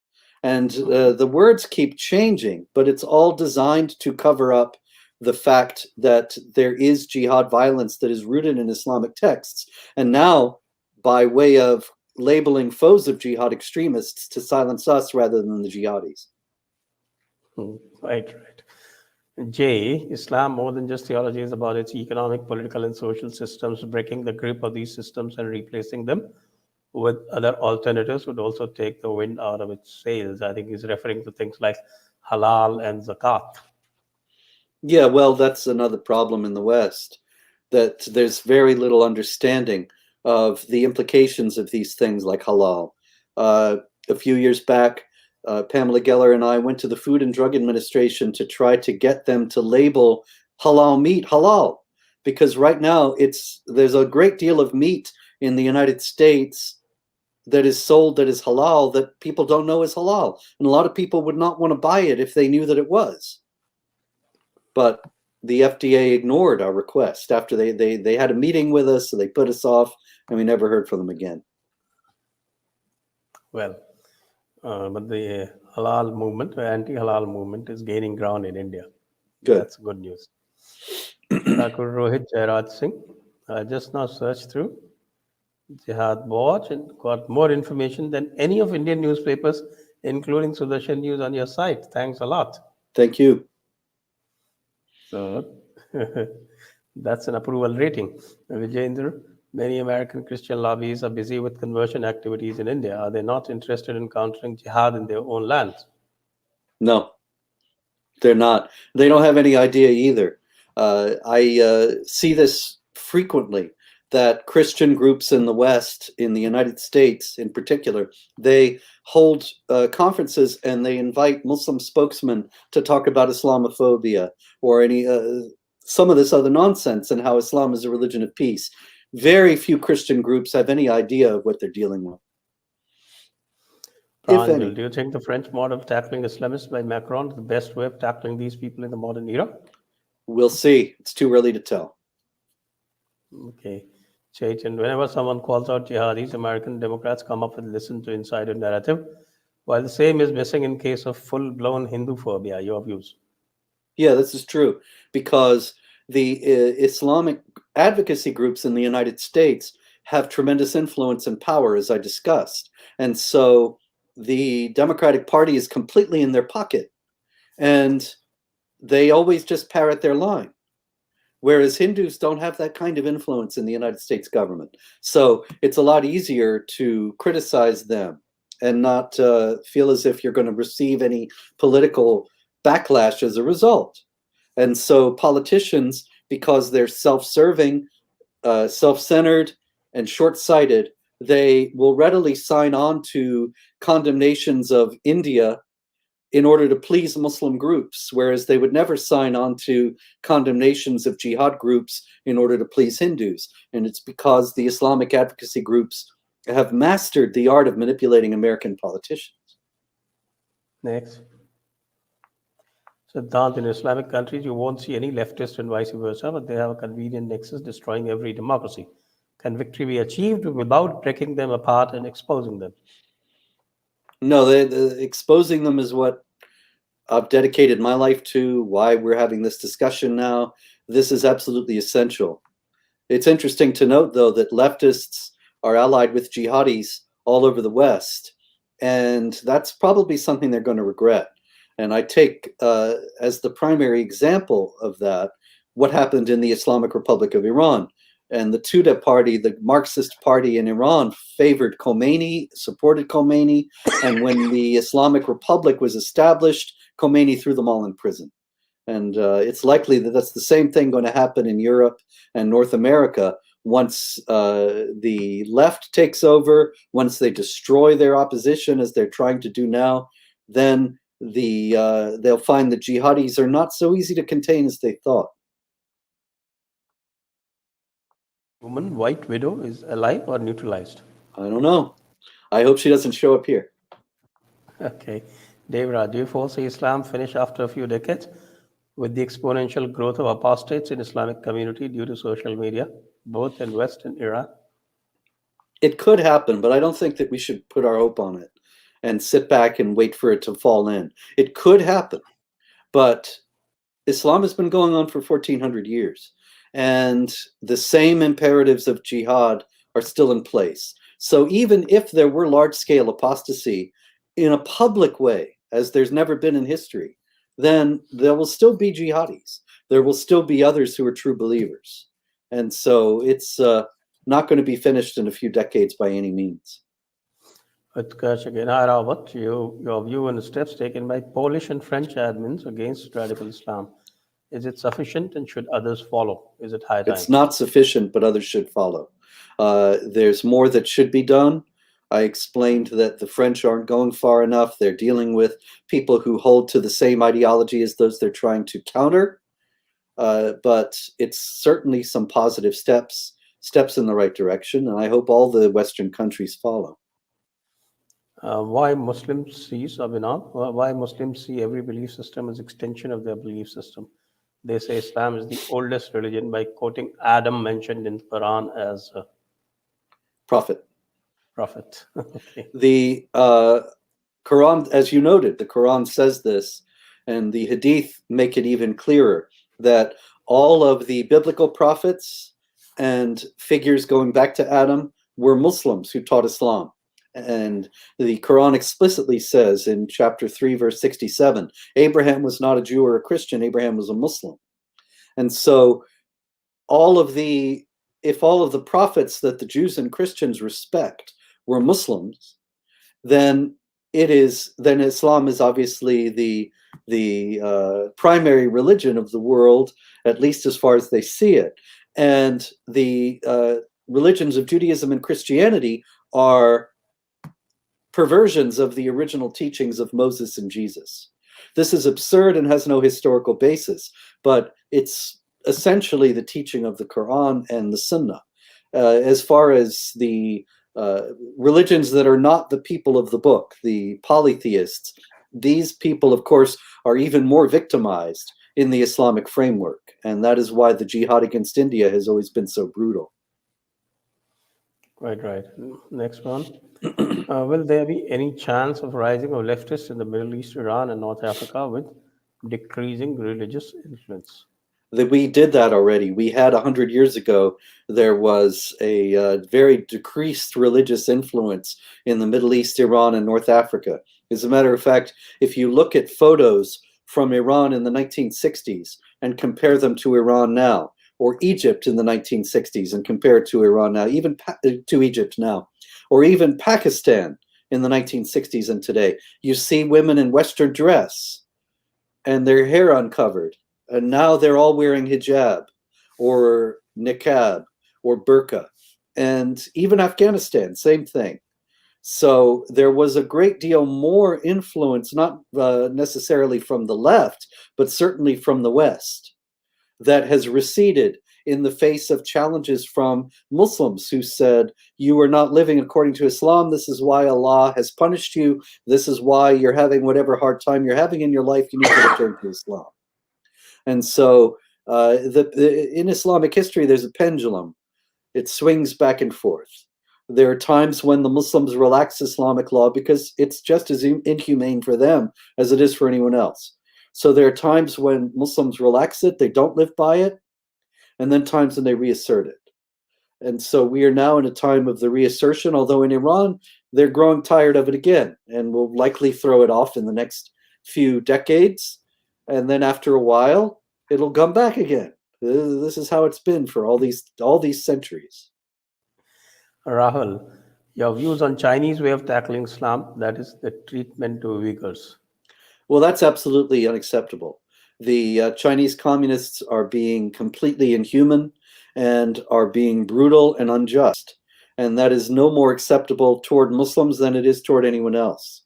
And the words keep changing, but it's all designed to cover up the fact that there is jihad violence that is rooted in Islamic texts. And now, by way of labeling foes of jihad extremists, to silence us rather than the jihadis. Right. J, Islam, more than just theology, is about its economic, political, and social systems. Breaking the grip of these systems and replacing them with other alternatives would also take the wind out of its sails. I think he's referring to things like halal and zakat. Yeah, well, that's another problem in the West, that there's very little understanding of the implications of these things like halal. A few years back, Pamela Geller and I went to the Food and Drug Administration to try to get them to label halal meat halal, because right now there's a great deal of meat in the United States that is sold that is halal that people don't know is halal, and a lot of people would not want to buy it if they knew that it was. But the FDA ignored our request after they had a meeting with us, so they put us off, and we never heard from them again. Well, but the halal movement, the anti-halal movement, is gaining ground in India. Good. That's good news. Thakur Rohit Jairaj Singh, I just now searched through Jihad Watch and got more information than any of Indian newspapers, including Sudarshan News, on your site. Thanks a lot. Thank you. So that's an approval rating. Vijayendra, many American Christian lobbies are busy with conversion activities in India. Are they not interested in countering jihad in their own lands? No, they're not. They don't have any idea either. I see this frequently, that Christian groups in the West, in the United States in particular, they hold conferences and they invite Muslim spokesmen to talk about Islamophobia or any some of this other nonsense and how Islam is a religion of peace. Very few Christian groups have any idea of what they're dealing with. If any. Do you think the French model of tackling Islamists by Macron is the best way of tackling these people in the modern era? We'll see. It's too early to tell. Okay. Chaitan, whenever someone calls out jihadis, American Democrats come up with listen to insider narrative, while the same is missing in case of full-blown Hindu phobia. Your views? Yeah, this is true, because the Islamic advocacy groups in the United States have tremendous influence and power, as I discussed. And so the Democratic Party is completely in their pocket, and they always just parrot their line. Whereas Hindus don't have that kind of influence in the United States government. So it's a lot easier to criticize them and not feel as if you're going to receive any political backlash as a result. And so politicians, because they're self-serving, self-centered, and short-sighted, they will readily sign on to condemnations of India in order to please Muslim groups, whereas they would never sign on to condemnations of jihad groups in order to please Hindus. And it's because the Islamic advocacy groups have mastered the art of manipulating American politicians. Next. So, Dant, in Islamic countries, you won't see any leftist and vice versa, but they have a convenient nexus destroying every democracy. Can victory be achieved without breaking them apart and exposing them? No, exposing them is what I've dedicated my life to, why we're having this discussion now. This is absolutely essential. It's interesting to note, though, that leftists are allied with jihadis all over the West, and that's probably something they're going to regret. And I take as the primary example of that what happened in the Islamic Republic of Iran. And the Tudeh party, the Marxist party in Iran, favored Khomeini, supported Khomeini. And when the Islamic Republic was established, Khomeini threw them all in prison. And it's likely that that's the same thing going to happen in Europe and North America once the left takes over, once they destroy their opposition, as they're trying to do now. Then they'll find that jihadis are not so easy to contain as they thought. Woman, white widow, is alive or neutralized? I don't know. I hope she doesn't show up here. Okay. Devra, do you foresee Islam finish after a few decades with the exponential growth of apostates in Islamic community due to social media, both in West and Iran? It could happen, but I don't think that we should put our hope on it and sit back and wait for it to fall in. It could happen, but Islam has been going on for 1400 years. And the same imperatives of jihad are still in place. So even if there were large-scale apostasy in a public way, as there's never been in history, then there will still be jihadis. There will still be others who are true believers. And so it's not going to be finished in a few decades by any means. Utkarsh, again, Arawat, your view on the steps taken by Polish and French admins against radical Islam. Is it sufficient, and should others follow? Is it high time? It's not sufficient, but others should follow. There's more that should be done. I explained that the French aren't going far enough. They're dealing with people who hold to the same ideology as those they're trying to counter. But it's certainly some positive steps in the right direction, and I hope all the Western countries follow. Why Muslims see every belief system as extension of their belief system? They say Islam is the oldest religion by quoting Adam, mentioned in the Quran as Prophet. Okay. The Quran, as you noted, the Quran says this, and the Hadith make it even clearer that all of the biblical prophets and figures going back to Adam were Muslims who taught Islam. And the Quran explicitly says in chapter 3, verse 67, Abraham was not a Jew or a Christian, Abraham was a Muslim. And so if all of the prophets that the Jews and Christians respect were Muslims, then Islam is obviously the primary religion of the world, at least as far as they see it. And the religions of Judaism and Christianity are perversions of the original teachings of Moses and Jesus. This is absurd and has no historical basis, but it's essentially the teaching of the Quran and the Sunnah. As far as the religions that are not the people of the book, the polytheists, these people, of course, are even more victimized in the Islamic framework. And that is why the jihad against India has always been so brutal. Right. Next one. Will there be any chance of rising of leftists in the Middle East, Iran, and North Africa with decreasing religious influence? We did that already. We had 100 years ago, there was a very decreased religious influence in the Middle East, Iran, and North Africa. As a matter of fact, if you look at photos from Iran in the 1960s and compare them to Iran now, or Egypt in the 1960s and compare it to Iran now, even to Egypt now, or even Pakistan in the 1960s and today, you see women in Western dress and their hair uncovered. And now they're all wearing hijab or niqab or burqa. And even Afghanistan, same thing. So there was a great deal more influence, not necessarily from the left, but certainly from the West, that has receded in the face of challenges from Muslims who said, you are not living according to Islam. This is why Allah has punished you. This is why you're having whatever hard time you're having in your life. You need to return to Islam. And so in Islamic history, there's a pendulum. It swings back and forth. There are times when the Muslims relax Islamic law because it's just as inhumane for them as it is for anyone else. So there are times when Muslims relax it, they don't live by it, and then times when they reassert it. And so we are now in a time of the reassertion, although in Iran, they're growing tired of it again and will likely throw it off in the next few decades. And then after a while, it'll come back again. This is how it's been for all these centuries. Rahul, your views on Chinese way of tackling Islam, that is the treatment to Uyghurs. Well, that's absolutely unacceptable. The Chinese communists are being completely inhuman and are being brutal and unjust. And that is no more acceptable toward Muslims than it is toward anyone else.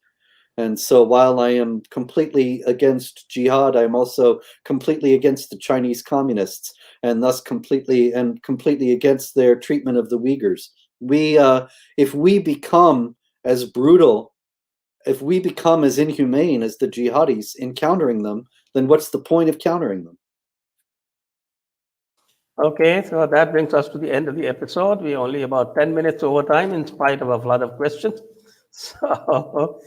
And so while I am completely against jihad, I'm also completely against the Chinese communists and thus completely against their treatment of the Uyghurs. If we become as brutal, if we become as inhumane as the jihadis in countering them, then what's the point of countering them? Okay, so that brings us to the end of the episode. We're only about 10 minutes over time in spite of a flood of questions. So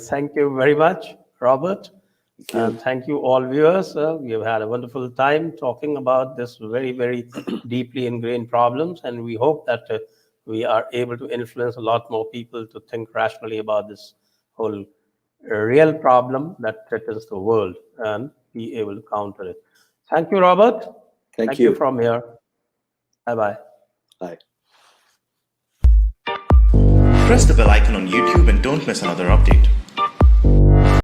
thank you very much, Robert. And thank you all viewers. We have had a wonderful time talking about this very, very deeply ingrained problems. And we hope that we are able to influence a lot more people to think rationally about this whole real problem that threatens the world and be able to counter it. Thank you, Robert. Thank you. From here. Bye-bye. Bye. Press the bell icon on YouTube and don't miss another update.